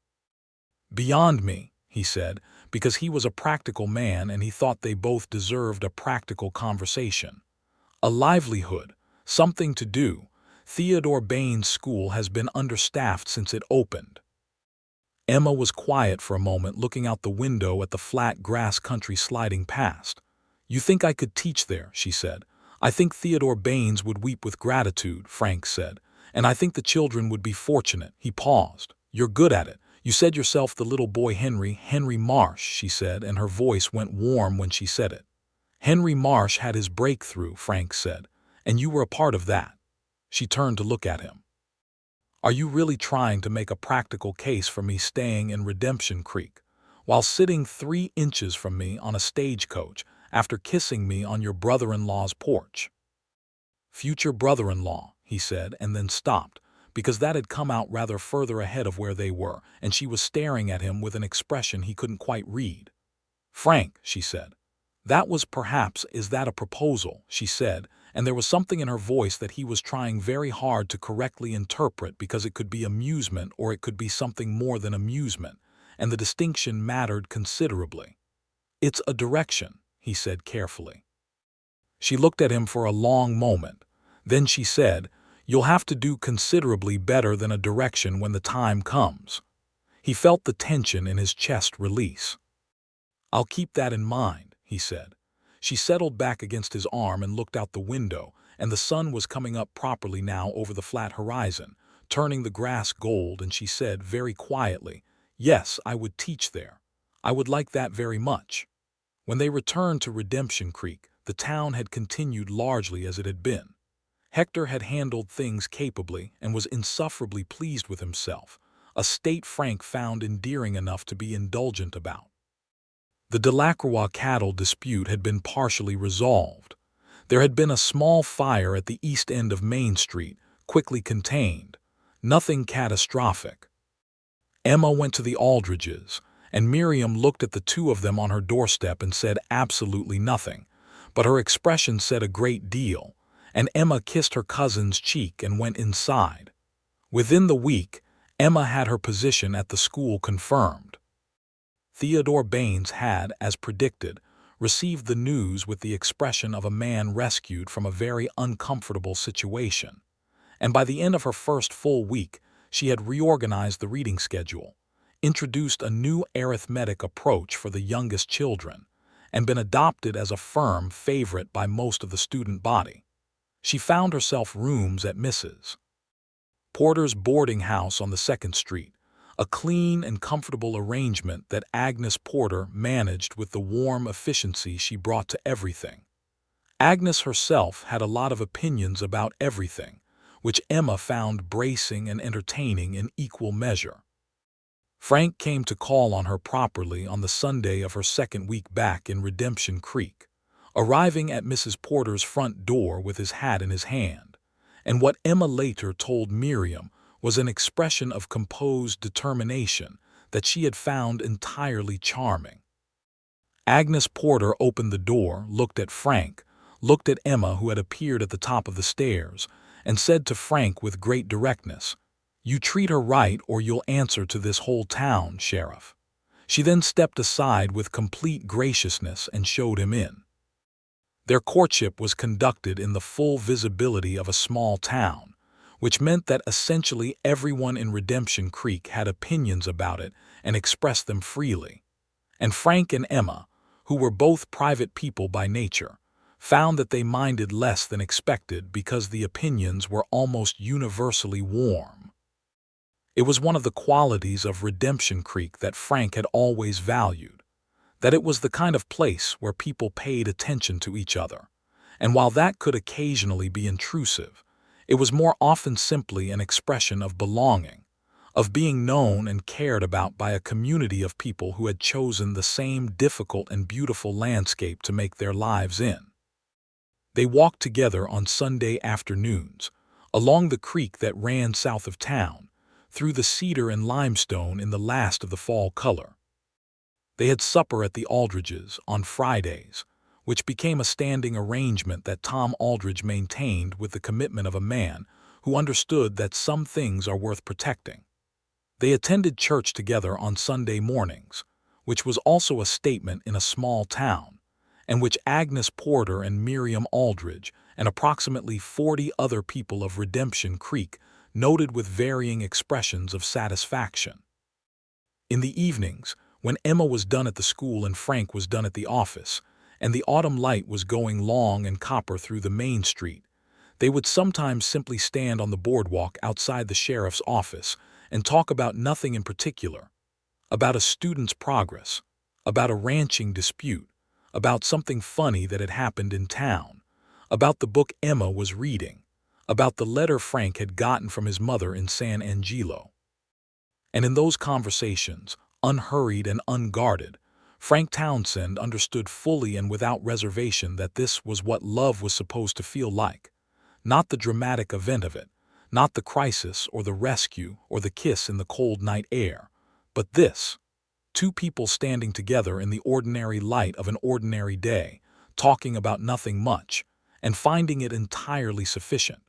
"Beyond me," he said, because he was a practical man and he thought they both deserved a practical conversation. "A livelihood, something to do. Theodore Bain's school has been understaffed since it opened." Emma was quiet for a moment, looking out the window at the flat grass country sliding past. "You think I could teach there?" she said. "I think Theodore Baines would weep with gratitude," Frank said, "and I think the children would be fortunate." He paused. "You're good at it. You said yourself the little boy Henry Marsh," she said, and her voice went warm when she said it. "Henry Marsh had his breakthrough," Frank said, "and you were a part of that." She turned to look at him. "Are you really trying to make a practical case for me staying in Redemption Creek, while sitting 3 inches from me on a stagecoach after kissing me on your brother-in-law's porch." "Future brother-in-law," he said, and then stopped, because that had come out rather further ahead of where they were, and she was staring at him with an expression he couldn't quite read. "Frank," she said. Is that a proposal?" she said, and there was something in her voice that he was trying very hard to correctly interpret, because it could be amusement or it could be something more than amusement, and the distinction mattered considerably. "It's a direction," he said carefully. She looked at him for a long moment. Then she said, "You'll have to do considerably better than a direction when the time comes." He felt the tension in his chest release. "I'll keep that in mind," he said. She settled back against his arm and looked out the window, and the sun was coming up properly now over the flat horizon, turning the grass gold, and she said very quietly, "Yes, I would teach there. I would like that very much." When they returned to Redemption Creek, the town had continued largely as it had been. Hector had handled things capably and was insufferably pleased with himself, a state Frank found endearing enough to be indulgent about. The Delacroix cattle dispute had been partially resolved. There had been a small fire at the east end of Main Street, quickly contained. Nothing catastrophic. Emma went to the Aldridges, and Miriam looked at the two of them on her doorstep and said absolutely nothing, but her expression said a great deal, and Emma kissed her cousin's cheek and went inside. Within the week, Emma had her position at the school confirmed. Theodore Baines had, as predicted, received the news with the expression of a man rescued from a very uncomfortable situation, and by the end of her first full week, she had reorganized the reading schedule, introduced a new arithmetic approach for the youngest children, and been adopted as a firm favorite by most of the student body. She found herself rooms at Mrs. Porter's boarding house on the 2nd Street, a clean and comfortable arrangement that Agnes Porter managed with the warm efficiency she brought to everything. Agnes herself had a lot of opinions about everything, which Emma found bracing and entertaining in equal measure. Frank came to call on her properly on the Sunday of her second week back in Redemption Creek, arriving at Mrs. Porter's front door with his hat in his hand, and what Emma later told Miriam was an expression of composed determination that she had found entirely charming. Agnes Porter opened the door, looked at Frank, looked at Emma, who had appeared at the top of the stairs, and said to Frank with great directness, "You treat her right or you'll answer to this whole town, Sheriff." She then stepped aside with complete graciousness and showed him in. Their courtship was conducted in the full visibility of a small town, which meant that essentially everyone in Redemption Creek had opinions about it and expressed them freely. And Frank and Emma, who were both private people by nature, found that they minded less than expected because the opinions were almost universally warm. It was one of the qualities of Redemption Creek that Frank had always valued, that it was the kind of place where people paid attention to each other, and while that could occasionally be intrusive, it was more often simply an expression of belonging, of being known and cared about by a community of people who had chosen the same difficult and beautiful landscape to make their lives in. They walked together on Sunday afternoons, along the creek that ran south of town, through the cedar and limestone in the last of the fall color. They had supper at the Aldridges on Fridays, which became a standing arrangement that Tom Aldridge maintained with the commitment of a man who understood that some things are worth protecting. They attended church together on Sunday mornings, which was also a statement in a small town, and which Agnes Porter and Miriam Aldridge and approximately 40 other people of Redemption Creek noted with varying expressions of satisfaction. In the evenings, when Emma was done at the school and Frank was done at the office, and the autumn light was going long and copper through the main street, they would sometimes simply stand on the boardwalk outside the sheriff's office and talk about nothing in particular, about a student's progress, about a ranching dispute, about something funny that had happened in town, about the book Emma was reading, about the letter Frank had gotten from his mother in San Angelo. And in those conversations, unhurried and unguarded, Frank Townsend understood fully and without reservation that this was what love was supposed to feel like. Not the dramatic event of it, not the crisis or the rescue or the kiss in the cold night air, but this. Two people standing together in the ordinary light of an ordinary day, talking about nothing much, and finding it entirely sufficient.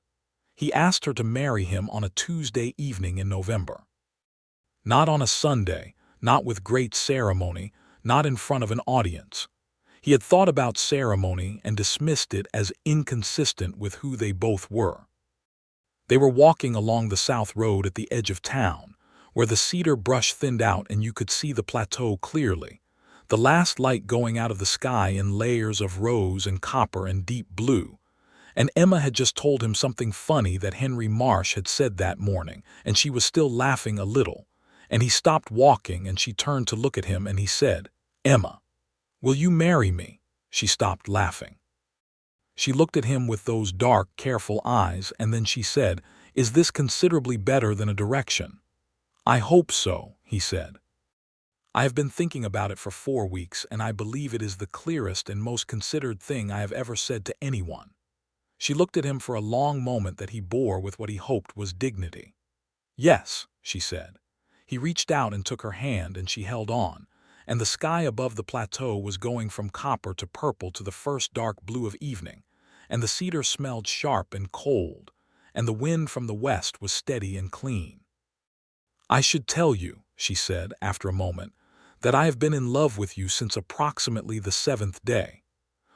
He asked her to marry him on a Tuesday evening in November. Not on a Sunday, not with great ceremony, not in front of an audience. He had thought about ceremony and dismissed it as inconsistent with who they both were. They were walking along the south road at the edge of town, where the cedar brush thinned out and you could see the plateau clearly, the last light going out of the sky in layers of rose and copper and deep blue. And Emma had just told him something funny that Henry Marsh had said that morning, and she was still laughing a little. And he stopped walking and she turned to look at him and he said, "Emma, will you marry me?" She stopped laughing. She looked at him with those dark, careful eyes, and then she said, "Is this considerably better than a direction?" "I hope so," he said. "I have been thinking about it for 4 weeks, and I believe it is the clearest and most considered thing I have ever said to anyone." She looked at him for a long moment that he bore with what he hoped was dignity. "Yes," she said. He reached out and took her hand, and she held on, and the sky above the plateau was going from copper to purple to the first dark blue of evening, and the cedar smelled sharp and cold, and the wind from the west was steady and clean. "I should tell you," she said after a moment, "that I have been in love with you since approximately the 7th day.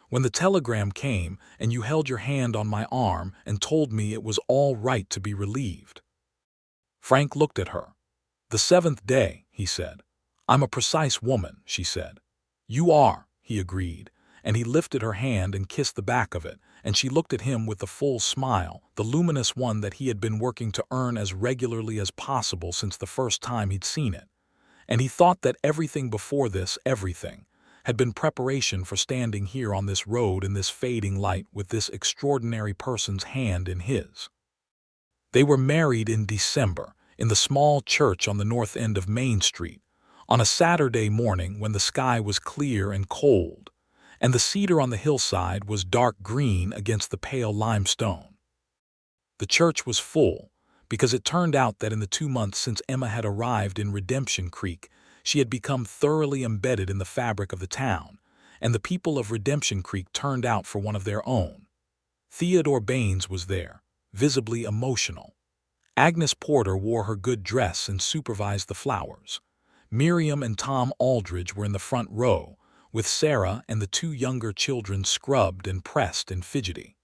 When the telegram came and you held your hand on my arm and told me it was all right to be relieved." Frank looked at her. "The 7th day," he said. "I'm a precise woman," she said. "You are," he agreed, and he lifted her hand and kissed the back of it, and she looked at him with the full smile, the luminous one that he had been working to earn as regularly as possible since the first time he'd seen it. And he thought that everything before this, everything, had been preparation for standing here on this road in this fading light with this extraordinary person's hand in his. They were married in December, in the small church on the north end of Main Street, on a Saturday morning when the sky was clear and cold, and the cedar on the hillside was dark green against the pale limestone. The church was full, because it turned out that in the 2 months since Emma had arrived in Redemption Creek, she had become thoroughly embedded in the fabric of the town, and the people of Redemption Creek turned out for one of their own. Theodore Baines was there, visibly emotional. Agnes Porter wore her good dress and supervised the flowers. Miriam and Tom Aldridge were in the front row, with Sarah and the 2 younger children scrubbed and pressed and fidgety.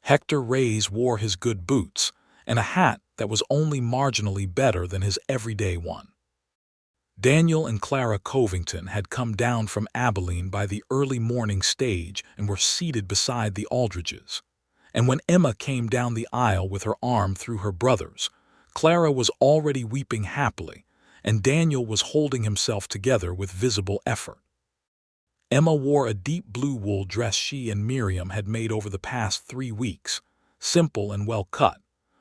Hector Reyes wore his good boots and a hat that was only marginally better than his everyday one. Daniel and Clara Covington had come down from Abilene by the early morning stage and were seated beside the Aldridges. And when Emma came down the aisle with her arm through her brother's, Clara was already weeping happily, and Daniel was holding himself together with visible effort. Emma wore a deep blue wool dress she and Miriam had made over the past 3 weeks, simple and well cut,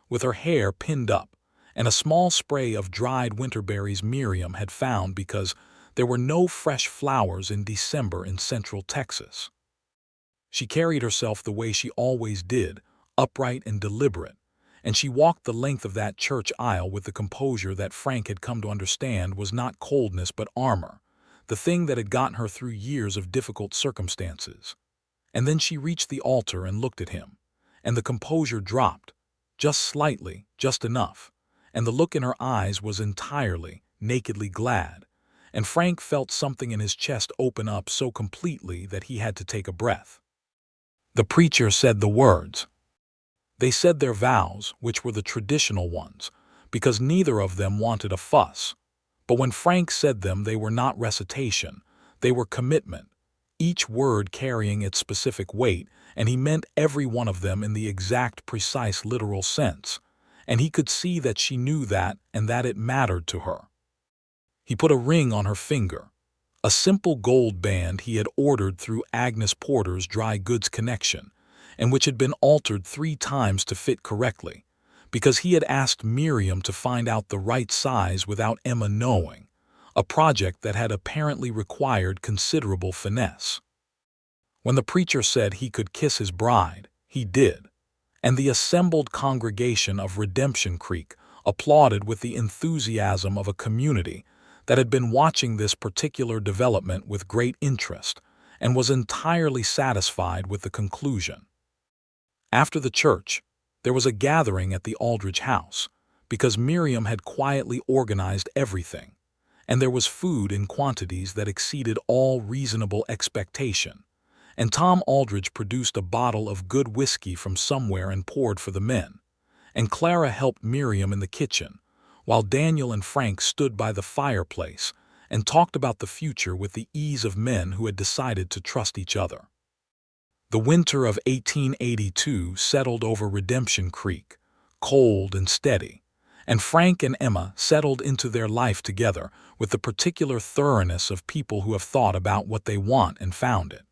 with her hair pinned up, and a small spray of dried winterberries Miriam had found because there were no fresh flowers in December in central Texas. She carried herself the way she always did, upright and deliberate, and she walked the length of that church aisle with the composure that Frank had come to understand was not coldness but armor, the thing that had gotten her through years of difficult circumstances. And then she reached the altar and looked at him, and the composure dropped, just slightly, just enough, and the look in her eyes was entirely, nakedly glad, and Frank felt something in his chest open up so completely that he had to take a breath. The preacher said the words. They said their vows, which were the traditional ones, because neither of them wanted a fuss. But when Frank said them, they were not recitation, they were commitment, each word carrying its specific weight, and he meant every one of them in the exact, precise, literal sense. And he could see that she knew that and that it mattered to her. He put a ring on her finger, a simple gold band he had ordered through Agnes Porter's dry goods connection, and which had been altered 3 times to fit correctly, because he had asked Miriam to find out the right size without Emma knowing, a project that had apparently required considerable finesse. When the preacher said he could kiss his bride, he did, and the assembled congregation of Redemption Creek applauded with the enthusiasm of a community that had been watching this particular development with great interest and was entirely satisfied with the conclusion. After the church, there was a gathering at the Aldrich house, because Miriam had quietly organized everything, and there was food in quantities that exceeded all reasonable expectation, and Tom Aldrich produced a bottle of good whiskey from somewhere and poured for the men, and Clara helped Miriam in the kitchen, while Daniel and Frank stood by the fireplace and talked about the future with the ease of men who had decided to trust each other. The winter of 1882 settled over Redemption Creek, cold and steady, and Frank and Emma settled into their life together with the particular thoroughness of people who have thought about what they want and found it.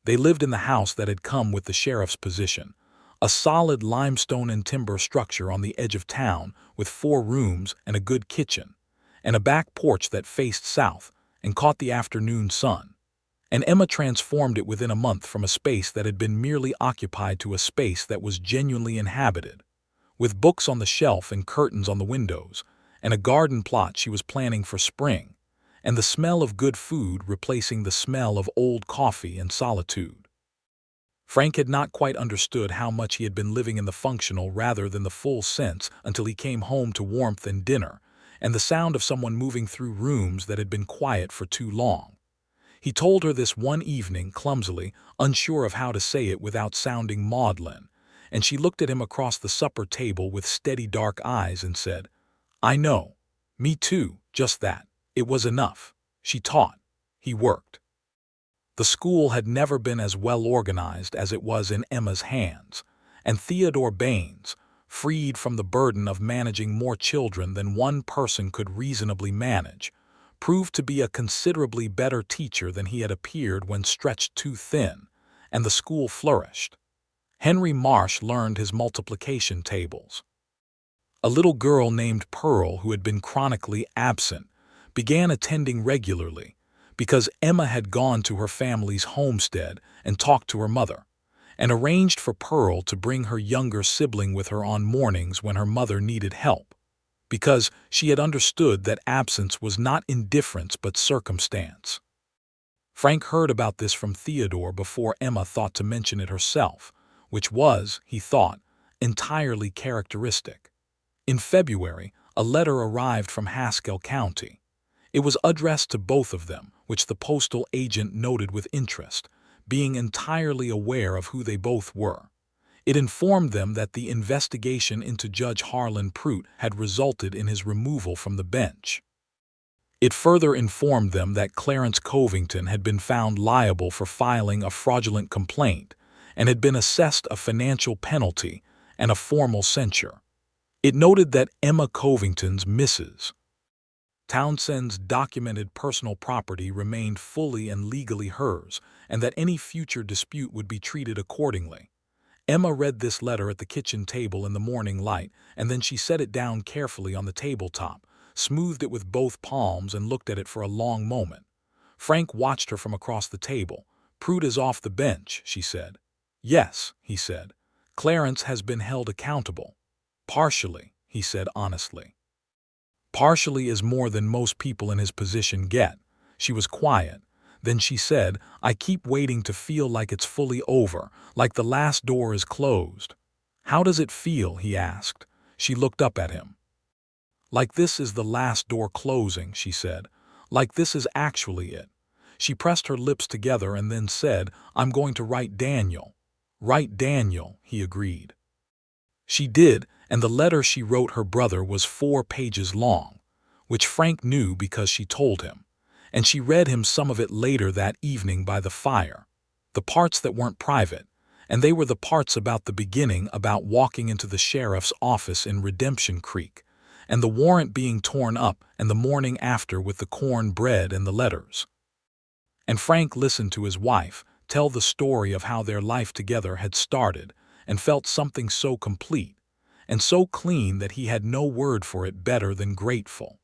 They lived in the house that had come with the sheriff's position, a solid limestone and timber structure on the edge of town with 4 rooms and a good kitchen, and a back porch that faced south and caught the afternoon sun. And Emma transformed it within a month from a space that had been merely occupied to a space that was genuinely inhabited, with books on the shelf and curtains on the windows, and a garden plot she was planning for spring, and the smell of good food replacing the smell of old coffee and solitude. Frank had not quite understood how much he had been living in the functional rather than the full sense until he came home to warmth and dinner, and the sound of someone moving through rooms that had been quiet for too long. He told her this one evening clumsily, unsure of how to say it without sounding maudlin, and she looked at him across the supper table with steady dark eyes and said, "I know. Me too, just that. It was enough." She taught. He worked. The school had never been as well organized as it was in Emma's hands, and Theodore Baines, freed from the burden of managing more children than one person could reasonably manage, proved to be a considerably better teacher than he had appeared when stretched too thin, and the school flourished. Henry Marsh learned his multiplication tables. A little girl named Pearl, who had been chronically absent, began attending regularly because Emma had gone to her family's homestead and talked to her mother, and arranged for Pearl to bring her younger sibling with her on mornings when her mother needed help, because she had understood that absence was not indifference but circumstance. Frank heard about this from Theodore before Emma thought to mention it herself, which was, he thought, entirely characteristic. In February, a letter arrived from Haskell County. It was addressed to both of them, which the postal agent noted with interest, being entirely aware of who they both were. It informed them that the investigation into Judge Harlan Pruitt had resulted in his removal from the bench. It further informed them that Clarence Covington had been found liable for filing a fraudulent complaint and had been assessed a financial penalty and a formal censure. It noted that Emma Covington's Mrs. Townsend's documented personal property remained fully and legally hers, and that any future dispute would be treated accordingly. Emma read this letter at the kitchen table in the morning light, and then she set it down carefully on the tabletop, smoothed it with both palms, and looked at it for a long moment. Frank watched her from across the table. "Pruitt is off the bench," she said. "Yes," he said. "Clarence has been held accountable." "Partially," he said honestly. "Partially is more than most people in his position get." She was quiet. Then she said, "I keep waiting to feel like it's fully over, like the last door is closed." "How does it feel?" he asked. She looked up at him. "Like this is the last door closing," she said. "Like this is actually it." She pressed her lips together and then said, "I'm going to write Daniel." "Write Daniel," he agreed. She did, and the letter she wrote her brother was 4 pages long, which Frank knew because she told him, and she read him some of it later that evening by the fire, the parts that weren't private, and they were the parts about the beginning, about walking into the sheriff's office in Redemption Creek, and the warrant being torn up, and the morning after with the corn bread and the letters. And Frank listened to his wife tell the story of how their life together had started, and felt something so complete and so clean that he had no word for it better than grateful.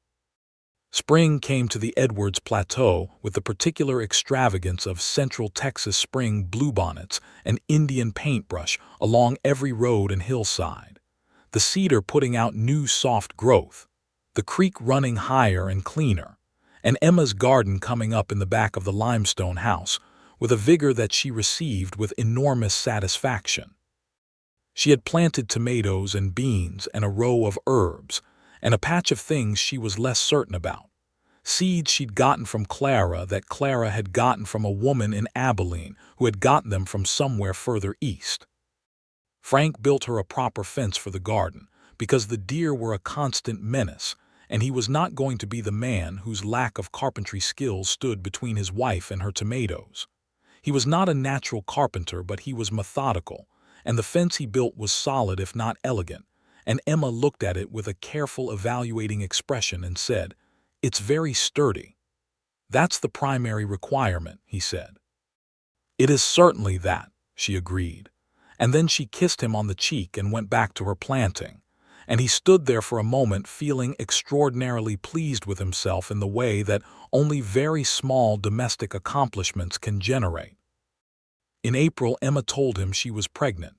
Spring came to the Edwards Plateau with the particular extravagance of Central Texas spring bluebonnets and Indian paintbrush along every road and hillside, the cedar putting out new soft growth, the creek running higher and cleaner, and Emma's garden coming up in the back of the limestone house with a vigor that she received with enormous satisfaction. She had planted tomatoes and beans and a row of herbs, and a patch of things she was less certain about. Seeds she'd gotten from Clara that Clara had gotten from a woman in Abilene who had gotten them from somewhere further east. Frank built her a proper fence for the garden because the deer were a constant menace, and he was not going to be the man whose lack of carpentry skills stood between his wife and her tomatoes. He was not a natural carpenter, but he was methodical, and the fence he built was solid if not elegant, and Emma looked at it with a careful evaluating expression and said, "It's very sturdy." "That's the primary requirement," he said. "It is certainly that," she agreed, and then she kissed him on the cheek and went back to her planting, and he stood there for a moment feeling extraordinarily pleased with himself in the way that only very small domestic accomplishments can generate. In April, Emma told him she was pregnant.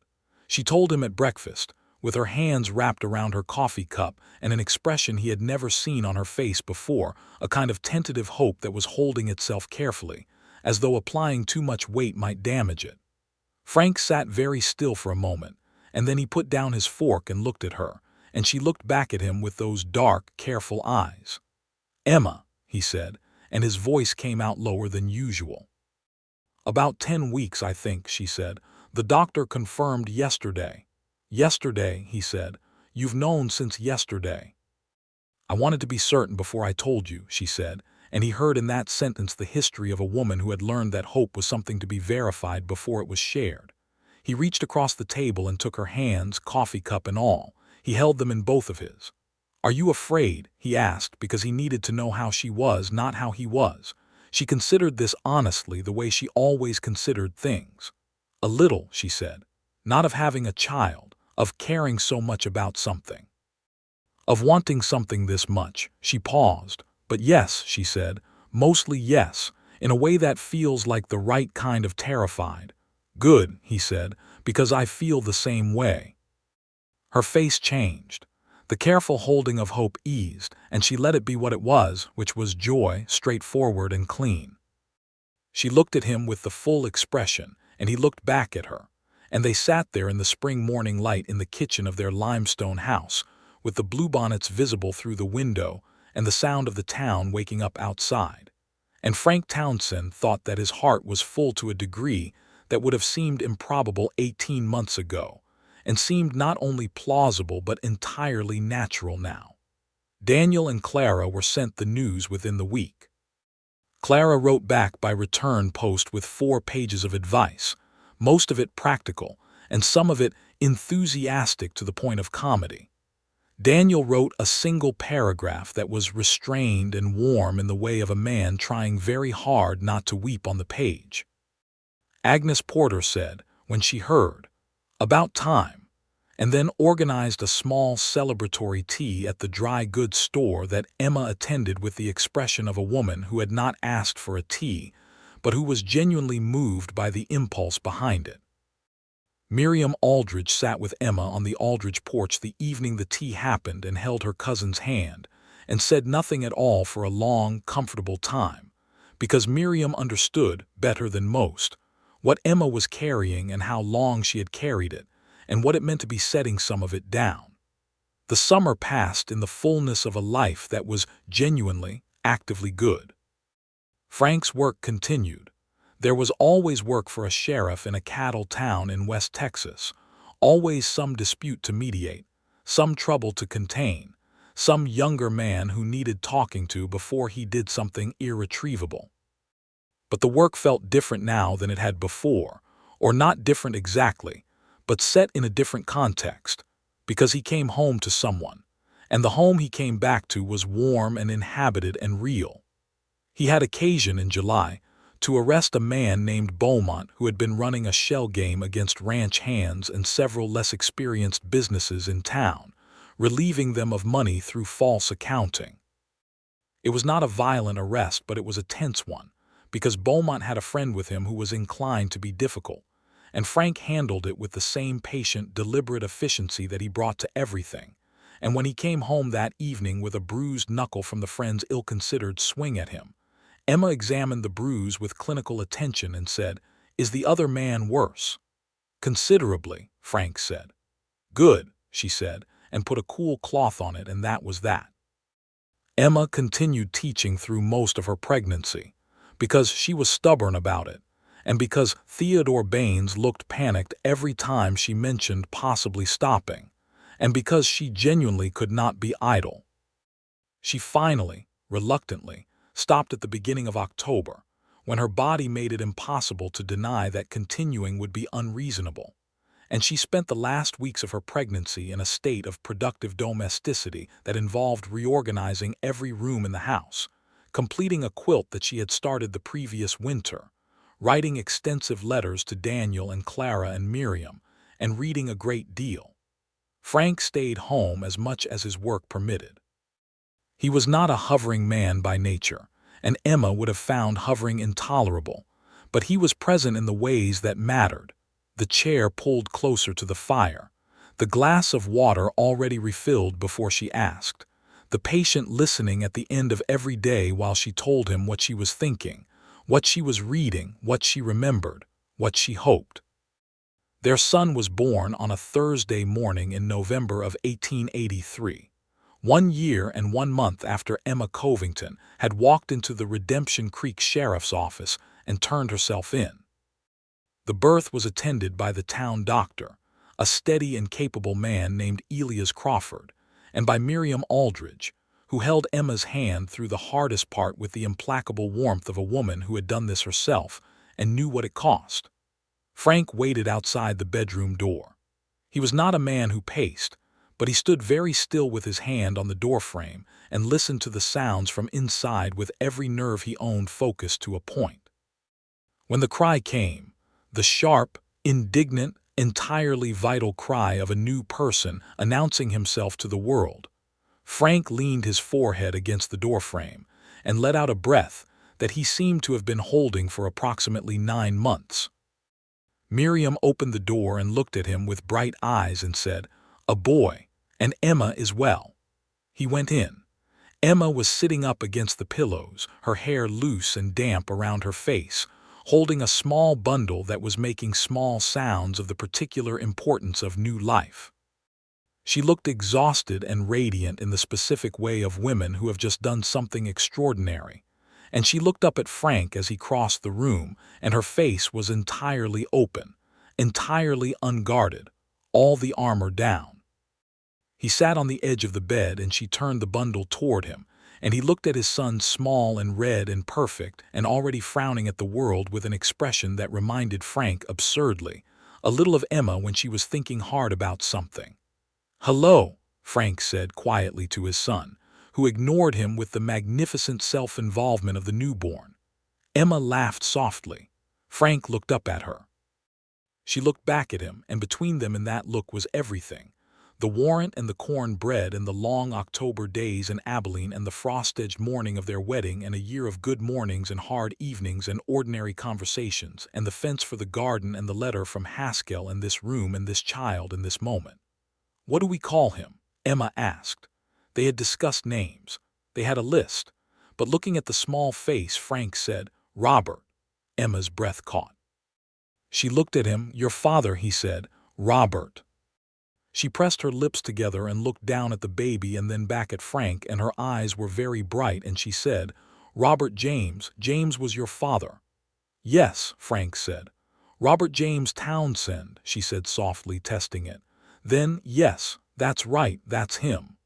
She told him at breakfast, with her hands wrapped around her coffee cup and an expression he had never seen on her face before, a kind of tentative hope that was holding itself carefully, as though applying too much weight might damage it. Frank sat very still for a moment, and then he put down his fork and looked at her, and she looked back at him with those dark, careful eyes. "Emma," he said, and his voice came out lower than usual. "About 10 weeks, I think," she said. "The doctor confirmed yesterday." "Yesterday," he said. "You've known since yesterday." "I wanted to be certain before I told you," she said, and he heard in that sentence the history of a woman who had learned that hope was something to be verified before it was shared. He reached across the table and took her hands, coffee cup and all. He held them in both of his. "Are you afraid?" he asked, because he needed to know how she was, not how he was. She considered this honestly, the way she always considered things. "A little," she said. "Not of having a child, of caring so much about something. Of wanting something this much." She paused. "But yes," she said, "mostly yes, in a way that feels like the right kind of terrified." "Good," he said, "because I feel the same way." Her face changed. The careful holding of hope eased, and she let it be what it was, which was joy, straightforward and clean. She looked at him with the full expression, and he looked back at her, and they sat there in the spring morning light in the kitchen of their limestone house, with the bluebonnets visible through the window and the sound of the town waking up outside. And Frank Townsend thought that his heart was full to a degree that would have seemed improbable 18 months ago, and seemed not only plausible but entirely natural now. Daniel and Clara were sent the news within the week. Clara wrote back by return post with 4 pages of advice, most of it practical, and some of it enthusiastic to the point of comedy. Daniel wrote a single paragraph that was restrained and warm in the way of a man trying very hard not to weep on the page. Agnes Porter said, when she heard, "About time," and then organized a small celebratory tea at the dry goods store that Emma attended with the expression of a woman who had not asked for a tea, but who was genuinely moved by the impulse behind it. Miriam Aldridge sat with Emma on the Aldridge porch the evening the tea happened and held her cousin's hand, and said nothing at all for a long, comfortable time, because Miriam understood, better than most, what Emma was carrying and how long she had carried it, and what it meant to be setting some of it down. The summer passed in the fullness of a life that was genuinely, actively good. Frank's work continued. There was always work for a sheriff in a cattle town in West Texas, always some dispute to mediate, some trouble to contain, some younger man who needed talking to before he did something irretrievable. But the work felt different now than it had before, or not different exactly, but set in a different context, because he came home to someone, and the home he came back to was warm and inhabited and real. He had occasion in July to arrest a man named Beaumont who had been running a shell game against ranch hands and several less experienced businesses in town, relieving them of money through false accounting. It was not a violent arrest, but it was a tense one, because Beaumont had a friend with him who was inclined to be difficult, and Frank handled it with the same patient, deliberate efficiency that he brought to everything. And when he came home that evening with a bruised knuckle from the friend's ill-considered swing at him, Emma examined the bruise with clinical attention and said, "Is the other man worse?" "Considerably," Frank said. "Good," she said, and put a cool cloth on it, and that was that. Emma continued teaching through most of her pregnancy, because she was stubborn about it, and because Theodore Baines looked panicked every time she mentioned possibly stopping, and because she genuinely could not be idle. She finally, reluctantly, stopped at the beginning of October, when her body made it impossible to deny that continuing would be unreasonable, and she spent the last weeks of her pregnancy in a state of productive domesticity that involved reorganizing every room in the house, completing a quilt that she had started the previous winter, writing extensive letters to Daniel and Clara and Miriam, and reading a great deal. Frank stayed home as much as his work permitted. He was not a hovering man by nature, and Emma would have found hovering intolerable, but he was present in the ways that mattered. The chair pulled closer to the fire, the glass of water already refilled before she asked, the patient listening at the end of every day while she told him what she was thinking, what she was reading, what she remembered, what she hoped. Their son was born on a Thursday morning in November of 1883, 1 year and 1 month after Emma Covington had walked into the Redemption Creek Sheriff's office and turned herself in. The birth was attended by the town doctor, a steady and capable man named Elias Crawford, and by Miriam Aldridge, who held Emma's hand through the hardest part with the implacable warmth of a woman who had done this herself and knew what it cost. Frank waited outside the bedroom door. He was not a man who paced, but he stood very still with his hand on the doorframe and listened to the sounds from inside with every nerve he owned focused to a point. When the cry came, the sharp, indignant, entirely vital cry of a new person announcing himself to the world, Frank leaned his forehead against the doorframe and let out a breath that he seemed to have been holding for approximately 9 months. Miriam opened the door and looked at him with bright eyes and said, "A boy, and Emma is well." He went in. Emma was sitting up against the pillows, her hair loose and damp around her face, holding a small bundle that was making small sounds of the particular importance of new life. She looked exhausted and radiant in the specific way of women who have just done something extraordinary, and she looked up at Frank as he crossed the room, and her face was entirely open, entirely unguarded, all the armor down. He sat on the edge of the bed and she turned the bundle toward him, and he looked at his son small and red and perfect and already frowning at the world with an expression that reminded Frank absurdly a little of Emma when she was thinking hard about something. "Hello," Frank said quietly to his son, who ignored him with the magnificent self-involvement of the newborn. Emma laughed softly. Frank looked up at her. She looked back at him, and between them in that look was everything. The Warrant and the corn bread and the long October days in Abilene and the frost-edged morning of their wedding and a year of good mornings and hard evenings and ordinary conversations and the fence for the garden and the letter from Haskell and this room and this child and this moment. "What do we call him?" Emma asked. They had discussed names. They had a list. But looking at the small face, Frank said, "Robert." Emma's breath caught. She looked at him. "Your father," he said. "Robert." She pressed her lips together and looked down at the baby and then back at Frank, and her eyes were very bright, and she said, "Robert James. James was your father." "Yes," Frank said. "Robert James Townsend," she said softly, testing it. Then, "Yes, that's right, that's him."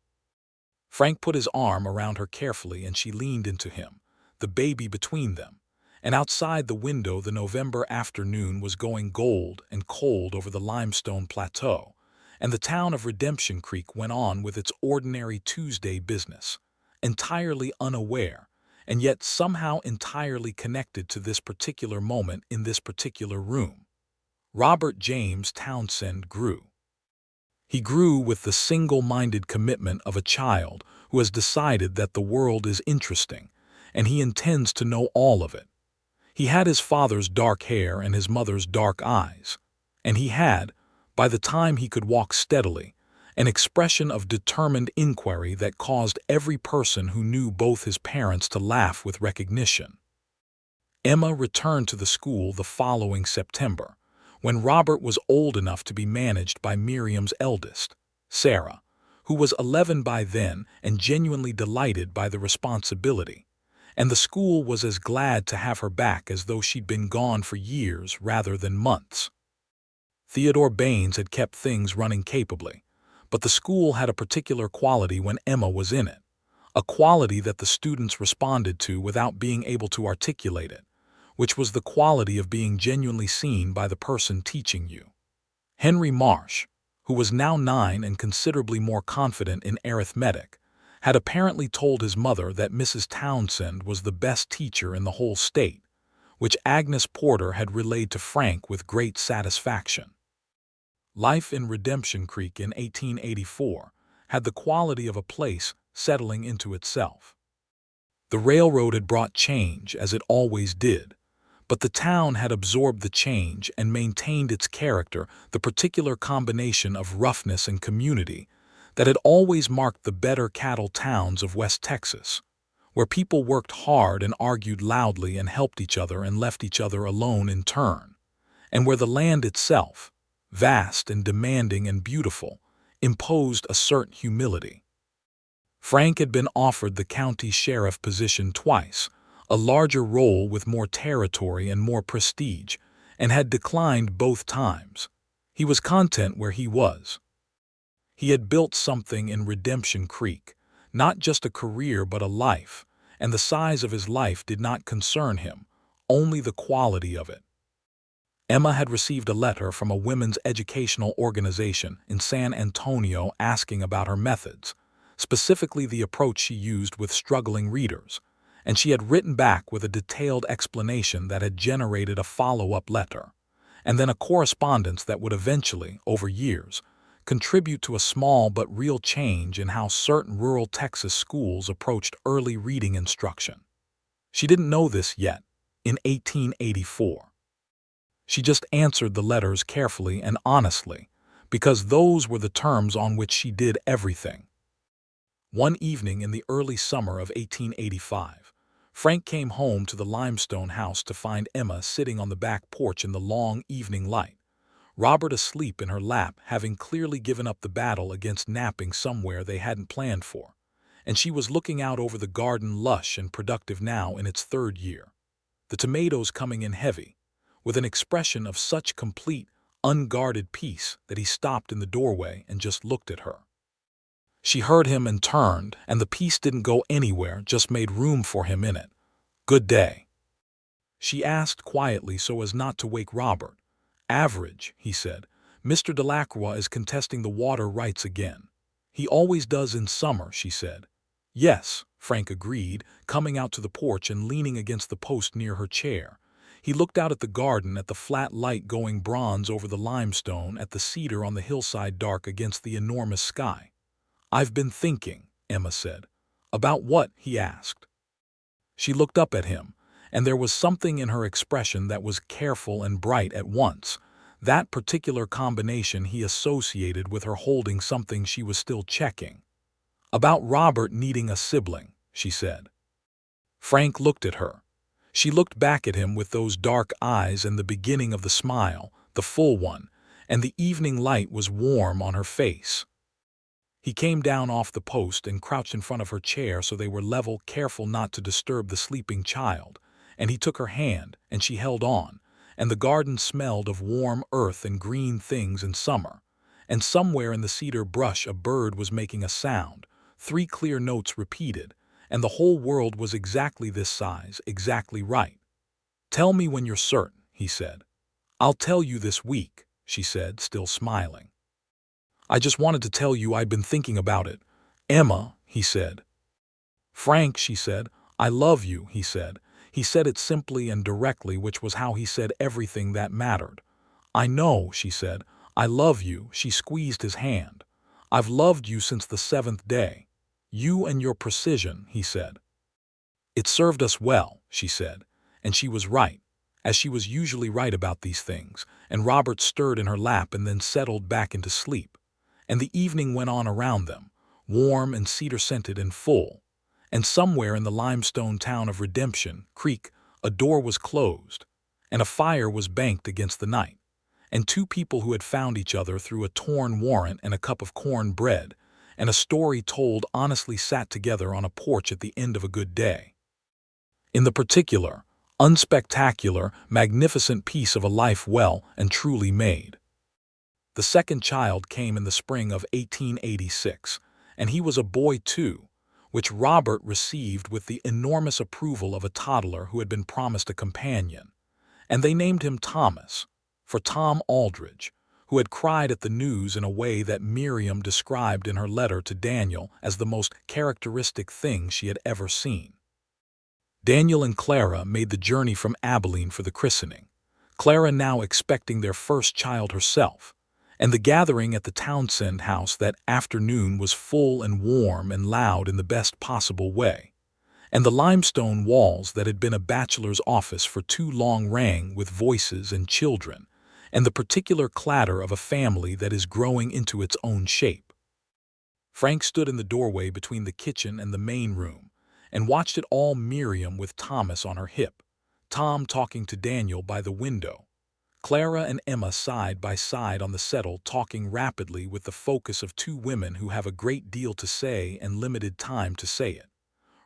Frank put his arm around her carefully and she leaned into him, the baby between them. And outside the window the November afternoon was going gold and cold over the limestone plateau, and the town of Redemption Creek went on with its ordinary Tuesday business, entirely unaware, and yet somehow entirely connected to this particular moment in this particular room. Robert James Townsend grew. He grew with the single-minded commitment of a child who has decided that the world is interesting, and he intends to know all of it. He had his father's dark hair and his mother's dark eyes, and he had, by the time he could walk steadily, an expression of determined inquiry that caused every person who knew both his parents to laugh with recognition. Emma returned to the school the following September, when Robert was old enough to be managed by Miriam's eldest, Sarah, who was 11 by then and genuinely delighted by the responsibility, and the school was as glad to have her back as though she'd been gone for years rather than months. Theodore Baines had kept things running capably, but the school had a particular quality when Emma was in it, a quality that the students responded to without being able to articulate it, which was the quality of being genuinely seen by the person teaching you. Henry Marsh, who was now 9 and considerably more confident in arithmetic, had apparently told his mother that Mrs. Townsend was the best teacher in the whole state, which Agnes Porter had relayed to Frank with great satisfaction. Life in Redemption Creek in 1884 had the quality of a place settling into itself. The railroad had brought change, as it always did, but the town had absorbed the change and maintained its character, the particular combination of roughness and community that had always marked the better cattle towns of West Texas, where people worked hard and argued loudly and helped each other and left each other alone in turn, and where the land itself, vast and demanding and beautiful, imposed a certain humility. Frank had been offered the county sheriff position twice, a larger role with more territory and more prestige, and had declined both times. He was content where he was. He had built something in Redemption Creek, not just a career but a life, and the size of his life did not concern him, only the quality of it. Emma had received a letter from a women's educational organization in San Antonio asking about her methods, specifically the approach she used with struggling readers, and she had written back with a detailed explanation that had generated a follow-up letter, and then a correspondence that would eventually, over years, contribute to a small but real change in how certain rural Texas schools approached early reading instruction. She didn't know this yet, in 1884. She just answered the letters carefully and honestly, because those were the terms on which she did everything. One evening in the early summer of 1885, Frank came home to the limestone house to find Emma sitting on the back porch in the long evening light, Robert asleep in her lap, having clearly given up the battle against napping somewhere they hadn't planned for, and she was looking out over the garden, lush and productive now in its 3rd year, the tomatoes coming in heavy, with an expression of such complete, unguarded peace that he stopped in the doorway and just looked at her. She heard him and turned, and the peace didn't go anywhere, just made room for him in it. "Good day," she asked quietly so as not to wake Robert. "Average," he said. "Mr. Delacroix is contesting the water rights again. He always does in summer," she said. "Yes," Frank agreed, coming out to the porch and leaning against the post near her chair. He looked out at the garden, at the flat light going bronze over the limestone, at the cedar on the hillside dark against the enormous sky. "I've been thinking," Emma said. "About what?" he asked. She looked up at him, and there was something in her expression that was careful and bright at once, that particular combination he associated with her holding something she was still checking. "About Robert needing a sibling," she said. Frank looked at her. She looked back at him with those dark eyes and the beginning of the smile, the full one, and the evening light was warm on her face. He came down off the post and crouched in front of her chair so they were level, careful not to disturb the sleeping child, and he took her hand, and she held on, and the garden smelled of warm earth and green things in summer, and somewhere in the cedar brush a bird was making a sound, 3 clear notes repeated, and the whole world was exactly this size, exactly right. "Tell me when you're certain," he said. "I'll tell you this week," she said, still smiling. "I just wanted to tell you I'd been thinking about it." "Emma," he said. "Frank," she said. "I love you," he said. He said it simply and directly, which was how he said everything that mattered. "I know," she said. "I love you." She squeezed his hand. I've loved you since the 7th day. You and your precision," he said. "It served us well," she said, and she was right, as she was usually right about these things, and Robert stirred in her lap and then settled back into sleep. And the evening went on around them, warm and cedar-scented and full. And somewhere in the limestone town of Redemption Creek, a door was closed, and a fire was banked against the night, and two people who had found each other through a torn warrant and a cup of corn bread, and a story told honestly sat together on a porch at the end of a good day. In the particular, unspectacular, magnificent piece of a life well and truly made. The second child came in the spring of 1886, and he was a boy too, which Robert received with the enormous approval of a toddler who had been promised a companion, and they named him Thomas, for Tom Aldridge, who had cried at the news in a way that Miriam described in her letter to Daniel as the most characteristic thing she had ever seen. Daniel and Clara made the journey from Abilene for the christening, Clara now expecting their first child herself, and the gathering at the Townsend house that afternoon was full and warm and loud in the best possible way, and the limestone walls that had been a bachelor's office for too long rang with voices and children, and the particular clatter of a family that is growing into its own shape. Frank stood in the doorway between the kitchen and the main room, and watched it all. Miriam with Thomas on her hip, Tom talking to Daniel by the window, Clara and Emma side by side on the settle talking rapidly with the focus of two women who have a great deal to say and limited time to say it,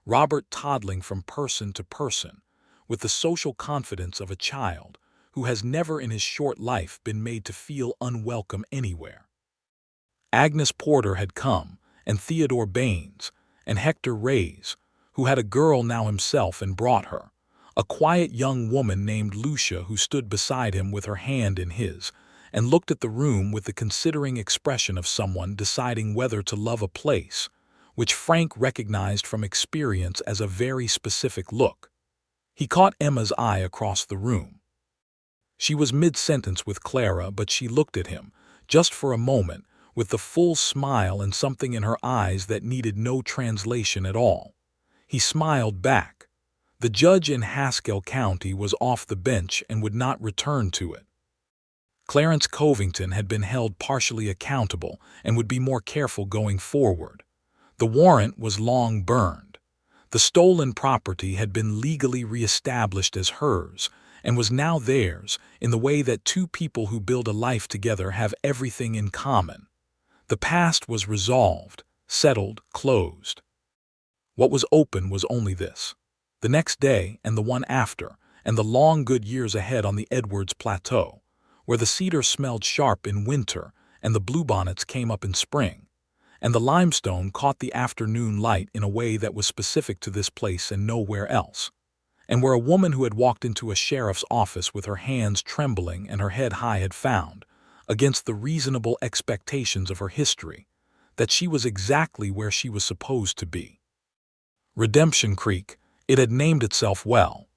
Robert toddling from person to person with the social confidence of a child who has never in his short life been made to feel unwelcome anywhere. Agnes Porter had come, and Theodore Baines, and Hector Reyes, who had a girl now himself and brought her, a quiet young woman named Lucia who stood beside him with her hand in his, and looked at the room with the considering expression of someone deciding whether to love a place, which Frank recognized from experience as a very specific look. He caught Emma's eye across the room. She was mid-sentence with Clara, but she looked at him, just for a moment, with the full smile and something in her eyes that needed no translation at all. He smiled back. The judge in Haskell County was off the bench and would not return to it. Clarence Covington had been held partially accountable and would be more careful going forward. The warrant was long burned. The stolen property had been legally reestablished as hers and was now theirs in the way that two people who build a life together have everything in common. The past was resolved, settled, closed. What was open was only this: the next day and the one after, and the long good years ahead on the Edwards Plateau, where the cedar smelled sharp in winter and the bluebonnets came up in spring, and the limestone caught the afternoon light in a way that was specific to this place and nowhere else, and where a woman who had walked into a sheriff's office with her hands trembling and her head high had found, against the reasonable expectations of her history, that she was exactly where she was supposed to be. Redemption Creek, it had named itself well.